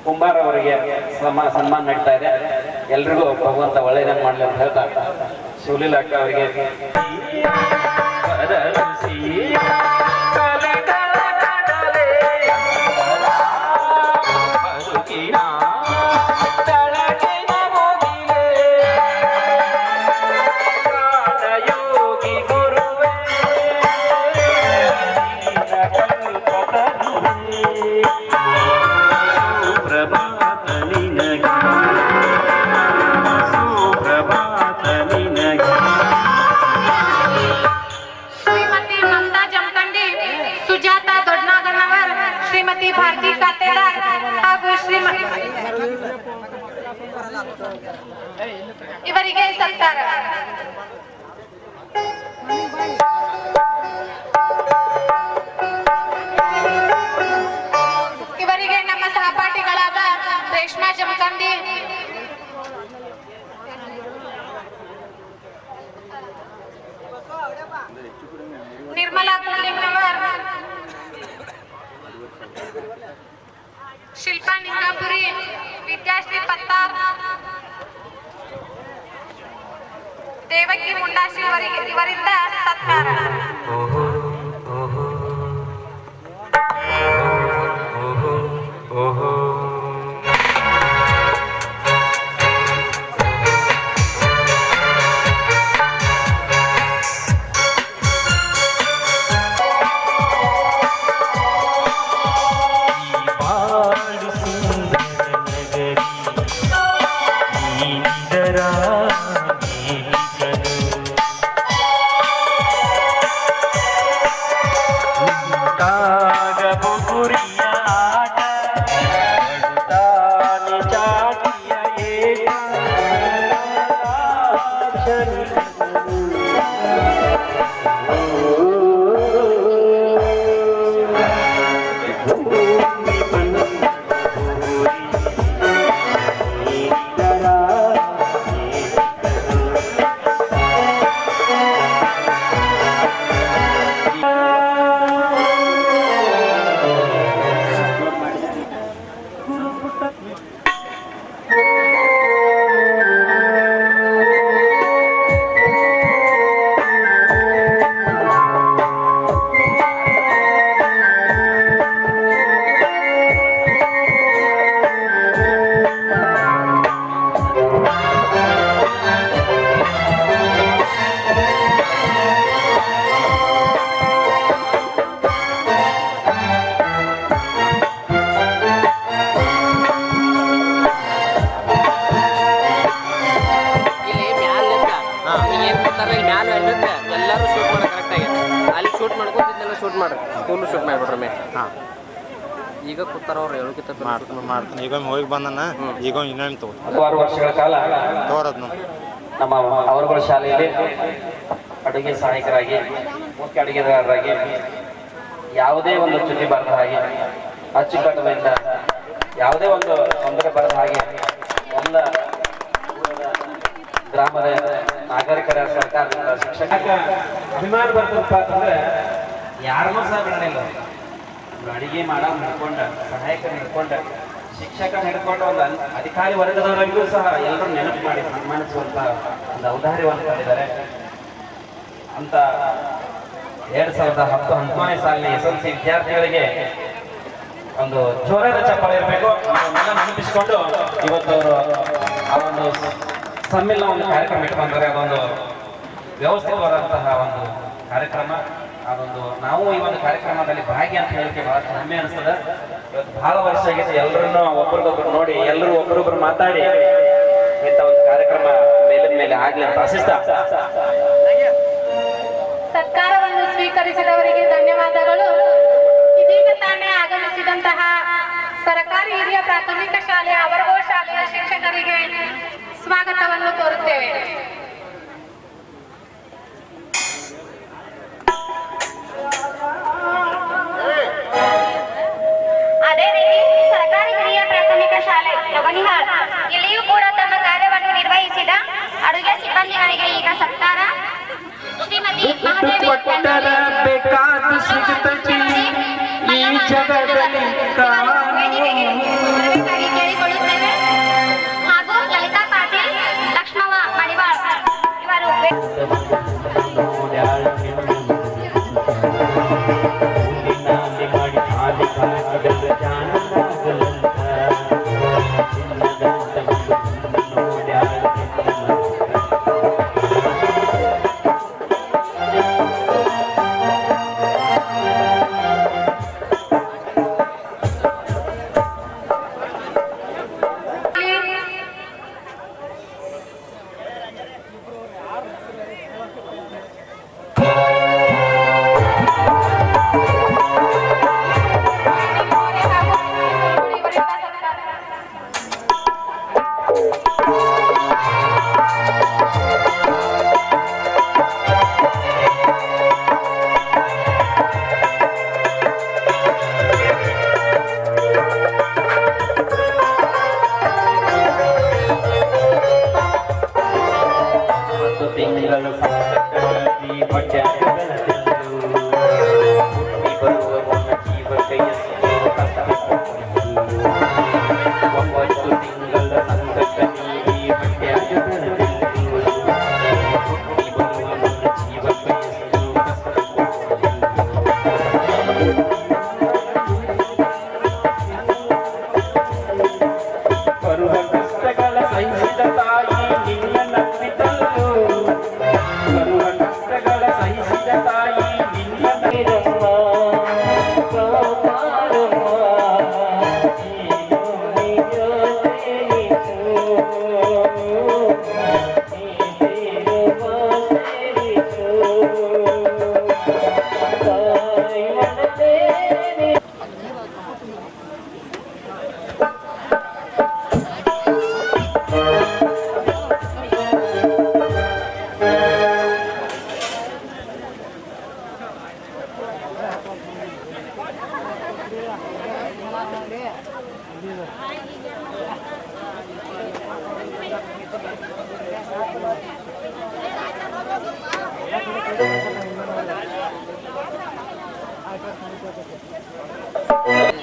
ಕುಂಬಾರ ಅವರಿಗೆ ಸನ್ಮಾನ ನಡೀತಾ ಇದೆ. ಎಲ್ರಿಗೂ ಭಗವಂತ ಒಳ್ಳೆಯದನ್ನು ಮಾಡಲಿ ಅಂತ ಹೇಳ್ತಾ ಶಿವಲೀಲಾ ಅಕ್ಕ ಅವರಿಗೆ ಭಾರತಿ ಕಾತೇದಾರ್ ಹಾಗೂ ಇವರಿಗೆ ಸತ್ಕಾರ. ಇವರಿಗೆ ನಮ್ಮ ಸಹಪಾಠಿಗಳಾದ ರೇಷ್ಮಾ ಜಮಖಂಡಿ, ನಿರ್ಮಲಾ ಕುಲಿಂಗನವರ್, ಶಿಲ್ಪಾ ನಿಂಗಾಪುರಿ, ವಿದ್ಯಾಶ್ರೀ ಪತ್ತಾರ್, ದೇವಕಿ ಮುಂಡಾಶಿ ಇವರಿಂದ ಸತ್ಕಾರ. ಈಗ ಕೂತಾರವ್ರು ಹೇಳೋಕ್ಕಿಂತ ಮಾಡ್ತಾನೆ. ಈಗ ಹೋಗಿ ಬಂದನ, ಈಗ ಇನ್ನೇನು ತಗೋ 6 ವರ್ಷಗಳ ಕಾಲ ತೋರದ್ನು ನಮ್ಮ ಅವರುಗಳ ಶಾಲೆಯಲ್ಲಿ ಅಡುಗೆ ಸಹಾಯಕರಾಗಿ, ಮುಖ್ಯ ಅಡುಗೆದಾರರಾಗಿ, ಯಾವುದೇ ಒಂದು ಚ್ಯುತಿ ಬರದ ಹಾಗೆ, ಅಚ್ಚುಕಟ್ಟುವಿಂದ ಯಾವುದೇ ಒಂದು ತೊಂದರೆ ಬರದ ಹಾಗೆ ಎಲ್ಲ ಗ್ರಾಮದ ನಾಗರಿಕರ, ಸರ್ಕಾರದಿಂದ, ಶಿಕ್ಷಕ ಅಭಿಮಾನ ಬರ್ತದಪ್ಪ ಅಂತಂದ್ರೆ ಯಾರನ್ನೂ ಸಹ ಬಿಡಲಿಲ್ಲ. ಅಡಿಗೆ ಮಾಡೋ ಹಿಡ್ಕೊಂಡ, ಸಹಾಯಕರು ಹಿಡ್ಕೊಂಡ, ಶಿಕ್ಷಕ ಹಿಡ್ಕೊಂಡ, ಒಂದು ಅಧಿಕಾರಿ ವರ್ಗದವರಿಗೂ ಸಹ ಎಲ್ಲರೂ ನೆನಪು ಮಾಡಿ ಸನ್ಮಾನಿಸುವಂತ ಒಂದು ಔದಾರ್ಯವನ್ನು ಮಾಡಿದ್ದಾರೆ ಅಂತ 2010-11ನೇ ಸಾಲಿನ SLC ವಿದ್ಯಾರ್ಥಿಗಳಿಗೆ ಒಂದು ಜೋರಾದ ಚಪ್ಪಾಳೆ ಇರಬೇಕು. ಅವನ್ನೆಲ್ಲ ನೆನಪಿಸಿಕೊಂಡು ಇವತ್ತು ಅವರು ಆ ಒಂದು ಸಮ್ಮೇಳನ ಒಂದು ಕಾರ್ಯಕ್ರಮ ಇಟ್ಕೊಂಡ್ರೆ ಅದೊಂದು ವ್ಯವಸ್ಥಿತವಾದಂತಹ ಒಂದು ಕಾರ್ಯಕ್ರಮ. ಅದೊಂದು ನಾವು ಈ ಒಂದು ಕಾರ್ಯಕ್ರಮದಲ್ಲಿ ಭಾಗಿ ಅಂತ ಹೇಳಿಕೆ ಬಹಳ ಹೆಮ್ಮೆ ಅನಿಸ್ತದೆ. ಇವತ್ತು ಬಹಳ ವರ್ಷ ಆಗೈತೆ ಎಲ್ಲರನ್ನು ಒಬ್ಬರಿಗೊಬ್ರು ನೋಡಿ, ಎಲ್ಲರೂ ಒಬ್ಬರೊಬ್ರು ಮಾತಾಡಿ ಇಂಥ ಒಂದು ಕಾರ್ಯಕ್ರಮ ಮೇಲಿನ ಮೇಲೆ ಆಗ್ಲಿ ಅಂತ ಆಶಿಸ್ತಾ ಸತ್ಕಾರವನ್ನು ಸ್ವೀಕರಿಸಿದವರಿಗೆ ಧನ್ಯವಾದಗಳು. ಇದೀಗ ತಾನೇ ಆಗಮಿಸಿದಂತಹ ಸರ್ಕಾರಿ ಹಿರಿಯ ಪ್ರಾಥಮಿಕ ಶಾಲೆ ಅವರಗೋ ಶಾಲೆಯ ಶಿಕ್ಷಕರಿಗೆ ಸ್ವಾಗತವನ್ನು ಕೋರುತ್ತೇವೆ. ಅದೇ ರೀತಿ ಸರ್ಕಾರಿ ಹಿರಿಯ ಪ್ರಾಥಮಿಕ ಶಾಲೆ ಲವನಿಹಾಳ್ ಇಲ್ಲಿಯೂ ಕೂಡ ತಮ್ಮ ಕಾರ್ಯವನ್ನು ನಿರ್ವಹಿಸಿದ ಅಡುಗೆ ಸಿಬ್ಬಂದಿಗಳಿಗೆ ಈಗ ಸತ್ಕಾರ. ಶ್ರೀಮತಿ ಮಹಾದೇವಿ ಬೇಕಾದ ಸಿಗುತ್ತದೆ ಈ ಜಗದಲ್ಲಿ ವೇದಿಕೆಗೆ ಕೇಳಿಕೊಳ್ಳುತ್ತೇವೆ. ಹಾಗೂ ಲಲಿತಾ ಪಾಟೀಲ್, ಲಕ್ಷ್ಮವ್ವ ಮಡಿವಾಳ್ ಇವರು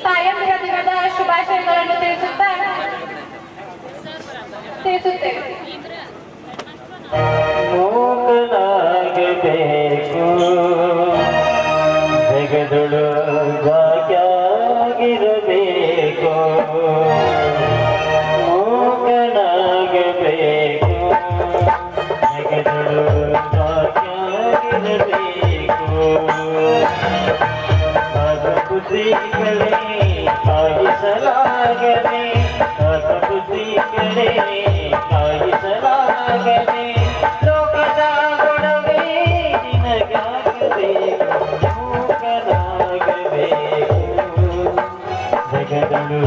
ತಾಯಂದಿರ ದಿನದ ಶುಭಾಶಯಗಳನ್ನು ತಿಳಿಸುತ್ತೇವೆ. ಮೂಕನಾಗಬೇಕು ಜಗದಳು ಭಾಗ್ಯಾಗಿರಬೇಕು, ಮೂಕನಾಗಬೇಕು ಜಗದಳು ಭಾಗ್ಯಾಗಿರಬೇಕು. ಬುದ್ಧಿಗಳೇ ಕಾಯಿಸಲಾಗದೆ, ಬುದ್ಧಿಗಳೇ ಕಾಯಿಸಲಾಗದೆ, ಲೋಕದ ಗೊಡವೆ ನಿನಗಾಗಬೇಕು, ಮೂಕನಾಗಬೇಕು ಜಗದಳು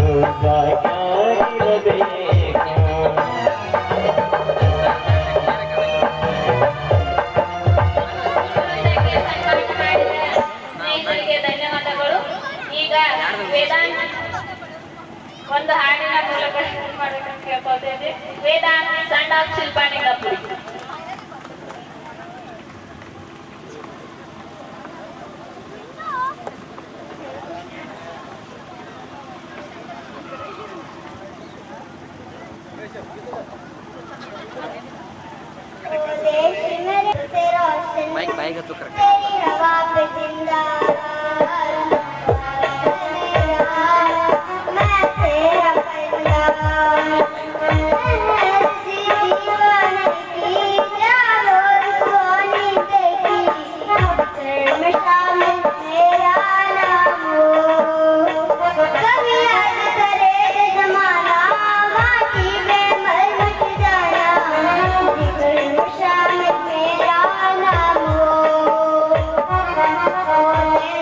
ಜಾಗಿರಬೇಕು. ವೇದಾಂತ್ ಒಂದು ಹಾಡಿನ ಮೂಲಕ ಮಾಡಬೇಕಂತ ಕೇಳ್ಕೊಳ್ತೇವೆ. ವೇದಾಂತ್ ಸಣ್ಣ ಶಿಲ್ಪಾನಿಂಗಪುರಿ. बाइक तो करेक्ट Oh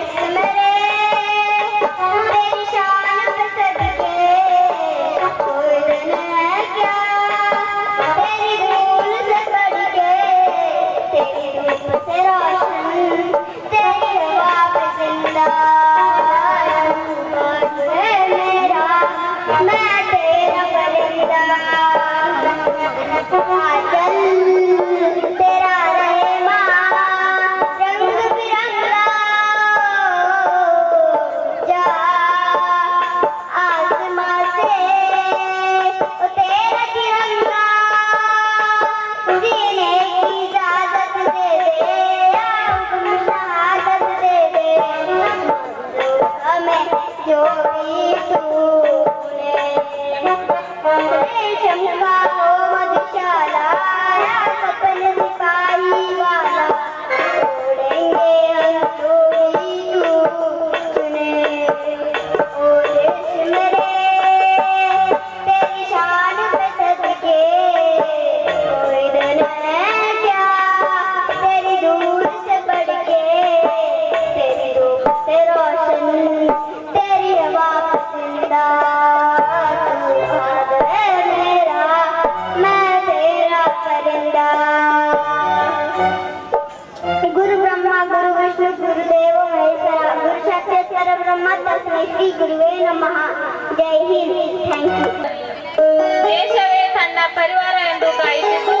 ದೇಶವೇ ತನ್ನ ಪರಿವಾರ ಎಂದು ಕಾಯುತ್ತಿದ್ದು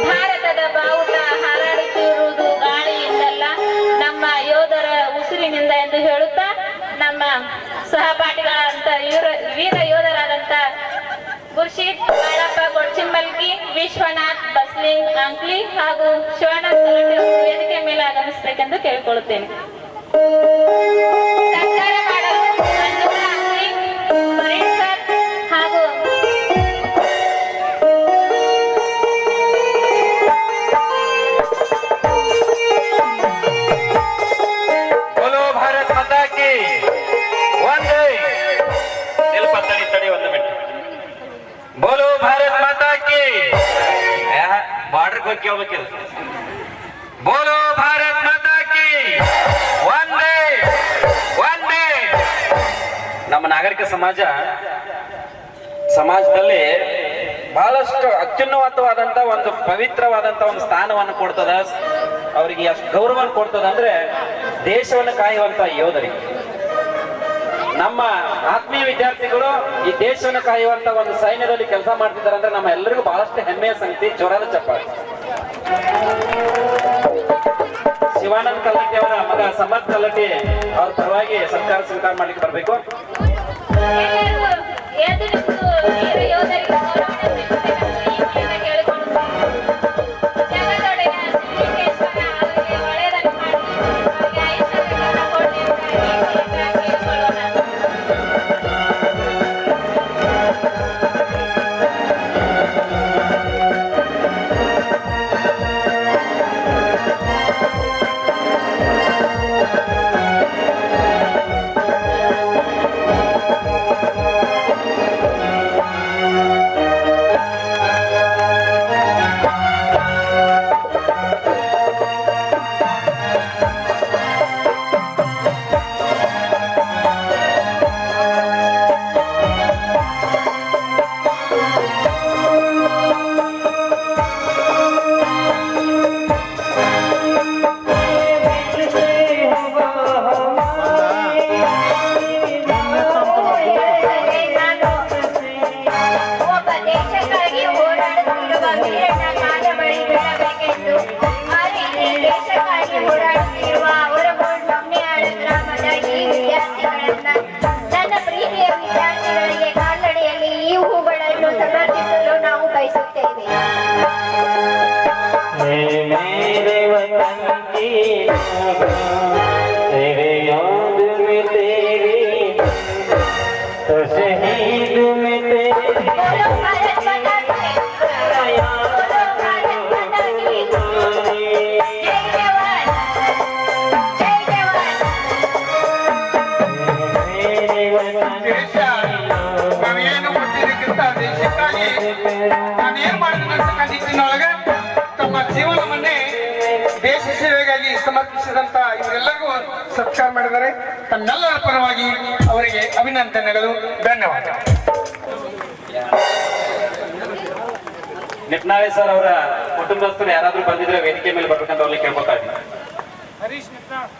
ಭಾರತದ ಬಾವುಟ ಹಾರಾಡುತ್ತಿರುವುದು ಗಾಳಿಯಿಂದಲ್ಲ ನಮ್ಮ ಯೋಧರ ಉಸಿರಿನಿಂದ ಎಂದು ಹೇಳುತ್ತಾ ನಮ್ಮ ಸಹಪಾಠಿಗಳಾದಂಥ ವೀರ ಯೋಧರಾದಂಥ ಗುರ್ಷಿದ್ ಬಾಳಪ್ಪ ಗೊಡ್ಚಿಂಬಲ್ಗಿ, ವಿಶ್ವನಾಥ್ ಬಸ್ಲಿಂಗ್ ಅಂಕ್ಲಿ ಹಾಗೂ ಶಿವಾನಂದ ಸಲಟೆ ವೇದಿಕೆ ಮೇಲೆ ಆಗಮಿಸಬೇಕೆಂದು ಕೇಳಿಕೊಳ್ಳುತ್ತೇನೆ. ಸರ್ಕಾರ ಮಾಡಲು ಮಂಜುಳಾ ಅಂಕ್ಲಿ, ಮರೇಶ್ ಸರ್ ಹಾಗೂ बोलो भारत माता की वंदे तड़ी ಒಂದು ಮಿನಿಟ್ बोलो भारत माता की ಬಾರ್ಡರ್ ಹೋಗಿ ಕೇಳಬೇಕಿಲ್ಲ बोलो भारत माता की वंदे वंदे ನಮ್ಮ ನಾಗರಿಕ ಸಮಾಜದಲ್ಲಿ ಬಹಳಷ್ಟು ಅತ್ಯುನ್ನತವಾದಂತ ಒಂದು ಪವಿತ್ರವಾದಂತ ಒಂದು ಸ್ಥಾನವನ್ನು ಕೊಡ್ತದ, ಅವರಿಗೆ ಎಷ್ಟು ಗೌರವವನ್ನು ಕೊಡ್ತದ ಅಂದ್ರೆ ದೇಶವನ್ನು ಕಾಯುವಂತ ಯೋಧರಿಗೆ. ನಮ್ಮ ಆತ್ಮೀಯ ವಿದ್ಯಾರ್ಥಿಗಳು ಈ ದೇಶವನ್ನು ಕಾಯುವಂತ ಒಂದು ಸೈನ್ಯದಲ್ಲಿ ಕೆಲಸ ಮಾಡ್ತಿದ್ದಾರೆ ಅಂದ್ರೆ ನಮ್ಮ ಎಲ್ಲರಿಗೂ ಬಹಳಷ್ಟು ಹೆಮ್ಮೆಯ ಸಂಗತಿ. ಜೋರಾದ ಚಪ್ಪಾಳೆ. ಶಿವಾನಂದ್ ಕಲ್ಲಟ್ಟಿ ಅವರ ಮಗ ಸಮರ್ಥ್ ಕಲ್ಲಟ್ಟಿ ಅವ್ರ ಪರವಾಗಿ ಸತ್ಕಾರ ಸ್ವೀಕಾರ ಮಾಡ್ಲಿಕ್ಕೆ ಬರಬೇಕು. ನನ್ನ ಪ್ರೀತಿಯ ವಿದ್ಯಾರ್ಥಿಗಳಿಗೆ ಕಾಲ್ನಡಿಯಲ್ಲಿ ಈ ಹೂಗಳನ್ನು ಸಮರ್ಪಿಸಲು ನಾವು ಬಯಸುತ್ತೇವೆ. ನಾವೇನು ಕೊಟ್ಟಿದ್ದಕ್ಕಿಂತ ದೇಶಕ್ಕಾಗಿ ನಾನೇನ್ ಮಾಡಿದ ನಿಟ್ಟಿನೊಳಗ ತಮ್ಮ ಜೀವನವನ್ನೇ ದೇಶ ಸೇವೆಗಾಗಿ ಸಮರ್ಪಿಸಿದಂತ ಇವರೆಲ್ಲರಿಗೂ ಸತ್ಕಾರ ಮಾಡಿದ್ದಾರೆ. ತಮ್ಮೆಲ್ಲರ ಪರವಾಗಿ ಅವರಿಗೆ ಅಭಿನಂದನೆಗಳು, ಧನ್ಯವಾದ. ನಿಟ್ನಾಳೆ ಸರ್ ಅವರ ಕುಟುಂಬಸ್ಥರು ಯಾರಾದ್ರೂ ಬಂದಿದ್ರೆ ವೇದಿಕೆ ಮೇಲೆ ಬರ್ಬೇಕಂತ ಅವ್ರಿಗೆ ಕೇಳ್ಕೊತಾ ಇದ್ದೀನಿ. ಹರೀಶ್ ನಿಟ್ನಾಳ್.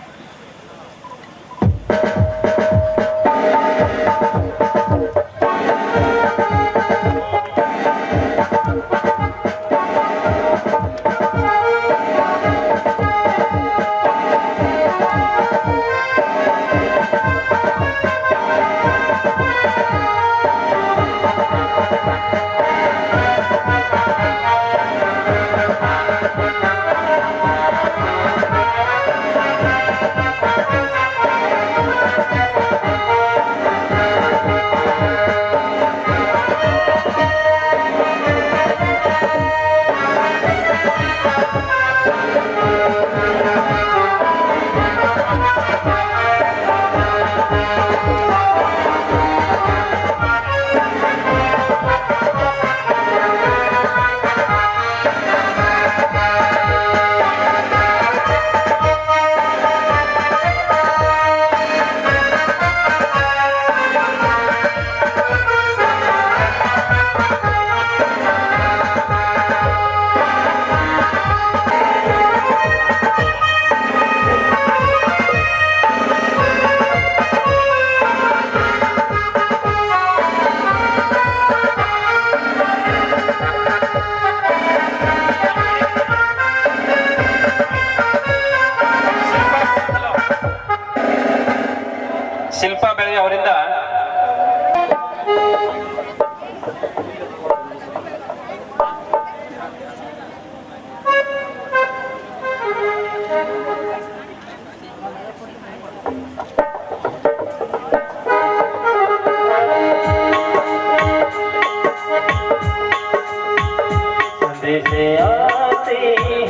से आते हैं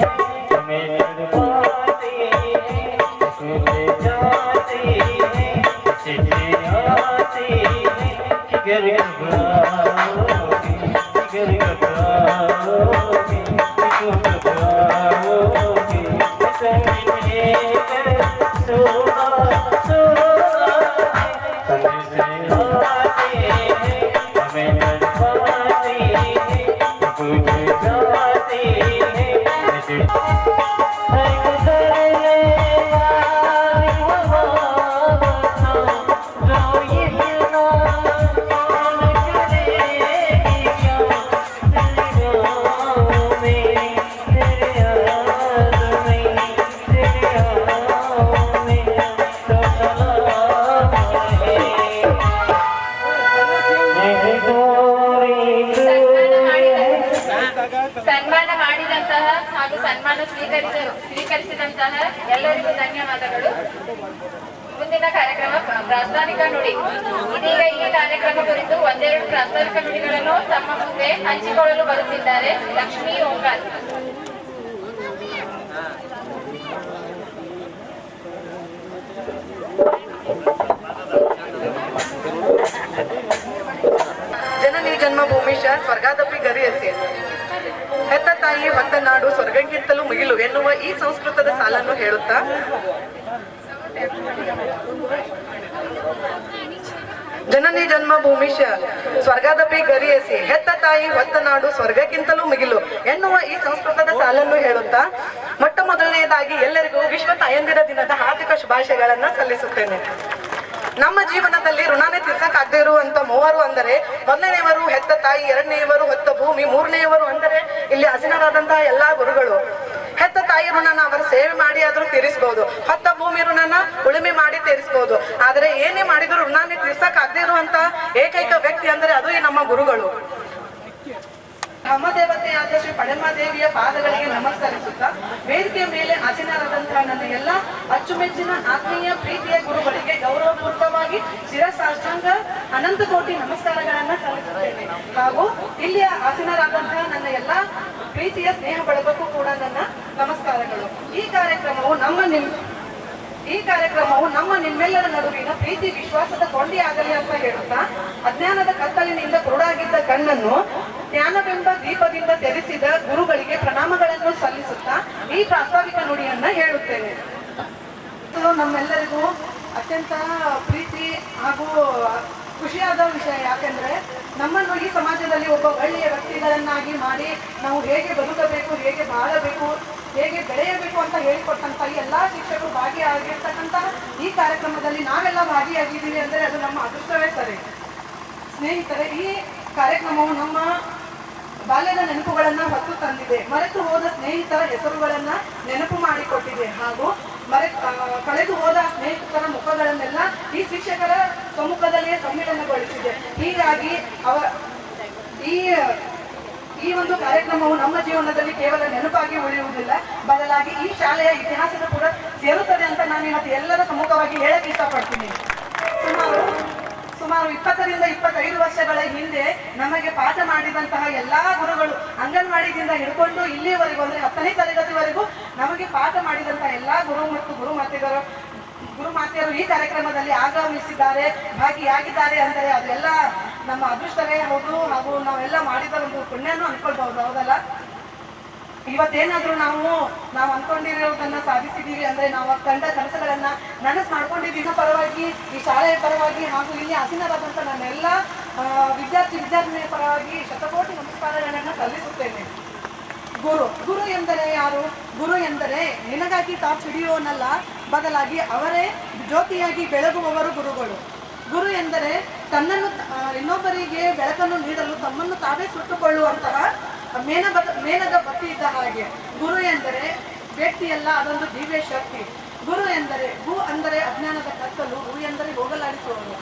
हमें तड़पाते हैं तुझे जाते हैं चिट्ठी आते हैं जिगर घबराओगे जिगर घबराओगे क्यों घबराओगे संगे कर सोना सोना संग से आते हैं हमें तड़पाते हैं तुझे जाते हैं ಸನ್ಮಾನ ಮಾಡಿದಂತಹ ಹಾಗೂ ಸನ್ಮಾನ ಸ್ವೀಕರಿಸಿದಂತಹ ಎಲ್ಲರಿಗೂ ಧನ್ಯವಾದಗಳು. ಮುಂದಿನ ಕಾರ್ಯಕ್ರಮ ಪ್ರಾಸ್ತಾವಿಕ ನುಡಿ. ಇದೀಗ ಈ ಕಾರ್ಯಕ್ರಮ ಕುರಿತು ಒಂದೆರಡು ಪ್ರಾಸ್ತಾವಿಕ ನುಡಿಗಳನ್ನು ತಮ್ಮ ಮುಂದೆ ಹಂಚಿಕೊಳ್ಳಲು ಬರುತ್ತಿದ್ದಾರೆ ಲಕ್ಷ್ಮೀ ಓಂಕಾರ್. ಜನನಿ ಜನ್ಮಭೂಮಿಶ ಸ್ವರ್ಗಾದಪಿ ಗರಿಯಸಿ ಹೆತ್ತ ತಾಯಿ ಹೊತ್ತ ನಾಡು ಸ್ವರ್ಗಕ್ಕಿಂತಲೂ ಮಿಗಿಲು ಎನ್ನುವ ಈ ಸಂಸ್ಕೃತದ ಸಾಲನ್ನು ಹೇಳುತ್ತಾ ಜನನಿ ಜನ್ಮಭೂಮಿಶ ಸ್ವರ್ಗಾದಪಿ ಗರಿಯಸಿ ಹೆತ್ತ ತಾಯಿ ಹೊತ್ತ ನಾಡು ಸ್ವರ್ಗಕ್ಕಿಂತಲೂ ಮಿಗಿಲು ಎನ್ನುವ ಈ ಸಂಸ್ಕೃತದ ಸಾಲನ್ನು ಹೇಳುತ್ತಾ ಮೊಟ್ಟ ಮೊದಲನೆಯದಾಗಿ ಎಲ್ಲರಿಗೂ ವಿಶ್ವ ತಾಯಂದಿರ ದಿನದ ಹಾರ್ದಿಕ ಶುಭಾಶಯಗಳನ್ನ ಸಲ್ಲಿಸುತ್ತೇನೆ. ನಮ್ಮ ಜೀವನದಲ್ಲಿ ಋಣಾನೇ ತೀರ್ಸಕ್ಕಾಗದೇ ಇರುವಂತ ಮೂವರು ಅಂದರೆ ಮೊದಲನೆಯವರು ಹೆತ್ತ ತಾಯಿ, ಎರಡನೆಯವರು ಹೊತ್ತ ಭೂಮಿ, ಮೂರನೆಯವರು ಅಂದರೆ ಇಲ್ಲಿ ಆಸೀನರಾದಂತಹ ಎಲ್ಲಾ ಗುರುಗಳು. ಹೆತ್ತ ತಾಯಿ ಋಣನ ಅವರ ಸೇವೆ ಮಾಡಿ ಆದ್ರೂ ತೀರಿಸಬಹುದು, ಹೊತ್ತ ಭೂಮಿ ಋಣನ ಉಳುಮೆ ಮಾಡಿ ತೀರಿಸಬಹುದು. ಆದ್ರೆ ಏನೇ ಮಾಡಿದ್ರು ಋಣಾನೇ ತೀರ್ಸಕ್ಕಾಗದೇ ಇರುವಂತ ಏಕೈಕ ವ್ಯಕ್ತಿ ಅಂದರೆ ಅದು ಈ ನಮ್ಮ ಗುರುಗಳು. ಧರ್ಮದೇವತೆಯಾದ ಶ್ರೀ ಪಡಮಾದೇವಿಯ ಪಾದಗಳಿಗೆ ನಮಸ್ಕರಿಸುತ್ತಾ ವೇದಿಕೆಯ ಮೇಲೆ ಆಸೀನರಾದಂತಹ ನನ್ನ ಎಲ್ಲ ಅಚ್ಚುಮೆಚ್ಚಿನ ಆತ್ಮೀಯ ಪ್ರೀತಿಯ ಗುರುಗಳಿಗೆ ಗೌರವಪೂರ್ವಕವಾಗಿ ಶಿರಸಾಷ್ಟಾಂಗ ಅನಂತ ಕೋಟಿ ನಮಸ್ಕಾರಗಳನ್ನ ಸಲ್ಲಿಸುತ್ತೇನೆ. ಹಾಗೂ ಇಲ್ಲಿಯ ಆಸೀನರಾದಂತಹ ನನ್ನ ಎಲ್ಲ ಪ್ರೀತಿಯ ಸ್ನೇಹ ಬಳಗಕ್ಕೂ ಕೂಡ ನನ್ನ ನಮಸ್ಕಾರಗಳು. ಈ ಕಾರ್ಯಕ್ರಮವು ನಮ್ಮ ನಿಮ್ಮೆಲ್ಲರ ನಡುವಿನ ಪ್ರೀತಿ ವಿಶ್ವಾಸದ ಕೊಂಡಿಯಾಗಲಿ ಅಂತ ಹೇಳುತ್ತಾ ಅಜ್ಞಾನದ ಕತ್ತಲಿನಿಂದ ಕುರುಡಾಗಿದ್ದ ಕಣ್ಣನ್ನು ಜ್ಞಾನವೆಂಬ ದೀಪದಿಂದ ತೆರೆಸಿದ ಗುರುಗಳಿಗೆ ಪ್ರಣಾಮಗಳನ್ನು ಸಲ್ಲಿಸುತ್ತಾ ಈ ಪ್ರಾಸ್ತಾವಿಕ ನುಡಿಯನ್ನ ಹೇಳುತ್ತೇನೆ. ನಮ್ಮೆಲ್ಲರಿಗೂ ಅತ್ಯಂತ ಪ್ರೀತಿ ಹಾಗೂ ಖುಷಿಯಾದ ವಿಷಯ. ಯಾಕೆಂದ್ರೆ ನಮ್ಮನ್ನು ಈ ಸಮಾಜದಲ್ಲಿ ಒಬ್ಬ ಒಳ್ಳೆಯ ವ್ಯಕ್ತಿಗಳನ್ನಾಗಿ ಮಾಡಿ ನಾವು ಹೇಗೆ ಬದುಕಬೇಕು, ಹೇಗೆ ಬಾಳಬೇಕು, ಹೇಗೆ ಬೆಳೆಯಬೇಕು ಅಂತ ಹೇಳಿಕೊಟ್ಟಂತ ಈ ಎಲ್ಲಾ ಶಿಕ್ಷಕರು ಭಾಗಿಯಾಗಿರ್ತಕ್ಕಂತಹ ಈ ಕಾರ್ಯಕ್ರಮದಲ್ಲಿ ನಾವೆಲ್ಲ ಭಾಗಿಯಾಗಿದ್ದೀವಿ ಅಂದ್ರೆ ಅದು ನಮ್ಮ ಅದೃಷ್ಟವೇ ಸರಿ. ಸ್ನೇಹಿತರೆ, ಈ ಕಾರ್ಯಕ್ರಮವು ನಮ್ಮ ಬಾಲ್ಯದ ನೆನಪುಗಳನ್ನ ಹೊತ್ತು ತಂದಿದೆ. ಮರೆತು ಹೋದ ಸ್ನೇಹಿತರ ಹೆಸರುಗಳನ್ನ ನೆನಪು ಮಾಡಿಕೊಟ್ಟಿದೆ ಹಾಗೂ ಕಳೆದು ಹೋದ ಸ್ನೇಹಿತರ ಮುಖಗಳನ್ನೆಲ್ಲ ಈ ಶಿಕ್ಷಕರ ಸಮ್ಮುಖದಲ್ಲಿಯೇ ಸಮ್ಮಿಲನಗೊಳಿಸಿದೆ. ಹೀಗಾಗಿ ಈ ಒಂದು ಕಾರ್ಯಕ್ರಮವು ನಮ್ಮ ಜೀವನದಲ್ಲಿ ಕೇವಲ ನೆನಪಾಗಿ ಉಳಿಯುವುದಿಲ್ಲ, ಬದಲಾಗಿ ಈ ಶಾಲೆಯ ಇತಿಹಾಸದ ಕೂಡ ಸೇರುತ್ತದೆ ಅಂತ ನಾನು ಇವತ್ತು ಎಲ್ಲರ ಸಮ್ಮುಖವಾಗಿ ಹೇಳಕ್ಕೆ ಇಷ್ಟಪಡ್ತೀನಿ. ಸುಮಾರು 20ರಿಂದ 25 ವರ್ಷಗಳ ಹಿಂದೆ ನಮಗೆ ಪಾಠ ಮಾಡಿದಂತಹ ಎಲ್ಲಾ ಗುರುಗಳು ಅಂಗನವಾಡಿಯಿಂದ ಹಿಡ್ಕೊಂಡು ಇಲ್ಲಿವರೆಗೂ ಅಂದ್ರೆ 10ನೇ ತರಗತಿವರೆಗೂ ನಮಗೆ ಪಾಠ ಮಾಡಿದಂತಹ ಎಲ್ಲಾ ಗುರು ಮತ್ತು ಗುರುಮಾತೆಯರು ಈ ಕಾರ್ಯಕ್ರಮದಲ್ಲಿ ಆಗಮಿಸಿದ್ದಾರೆ, ಭಾಗಿಯಾಗಿದ್ದಾರೆ ಅಂದರೆ ಅದೆಲ್ಲ ನಮ್ಮ ಅದೃಷ್ಟವೇ ಹೌದು. ಹಾಗೂ ನಾವೆಲ್ಲ ಮಾಡಿದ ಒಂದು ಪುಣ್ಯನೂ ಅನ್ಕೊಳ್ಬಹುದು, ಹೌದಲ್ಲ? ಇವತ್ತೇನಾದ್ರೂ ನಾವು ಅನ್ಕೊಂಡಿರೋದನ್ನ ಸಾಧಿಸಿದೀವಿ ಅಂದ್ರೆ ನಾವು ಕಂಡ ಕನಸುಗಳನ್ನ ನನಸು ಮಾಡ್ಕೊಂಡಿದ್ದೀವಿ. ಪರವಾಗಿ ಈ ಶಾಲೆಯ ಪರವಾಗಿ ಹಾಗೂ ಇಲ್ಲಿ ಆಸೀನರಾದಂತ ನನ್ನೆಲ್ಲ ವಿದ್ಯಾರ್ಥಿನಿಯ ಪರವಾಗಿ ಶತಕೋಟಿ ನಮಸ್ಕಾರಗಳನ್ನ ಸಲ್ಲಿಸುತ್ತೇನೆ. ಗುರು ಎಂದರೆ ಯಾರು? ಗುರು ಎಂದರೆ ನಿನಗಾಗಿ ಟಾರ್ಚ್ ಹಿಡಿಯೋನಲ್ಲ, ಬದಲಾಗಿ ಅವರೇ ಜ್ಯೋತಿಯಾಗಿ ಬೆಳಗುವವರು ಗುರುಗಳು. ಗುರು ಎಂದರೆ ಇನ್ನೊಬ್ಬರಿಗೆ ಬೆಳಕನ್ನು ನೀಡಲು ತಮ್ಮನ್ನು ತಾವೇ ಸುಟ್ಟುಕೊಳ್ಳುವಂತಹ ಮೇನದ ಬತ್ತಿ ಇದ್ದ ಹಾಗೆ. ಗುರು ಎಂದರೆ ವ್ಯಕ್ತಿಯಲ್ಲ, ಅದೊಂದು ದಿವ್ಯ ಶಕ್ತಿ. ಗುರು ಎಂದರೆ ಗು ಅಂದರೆ ಅಜ್ಞಾನದ ಕತ್ತಲು, ರು ಎಂದರೆ ಹೋಗಲಾಡಿಸುವವರು.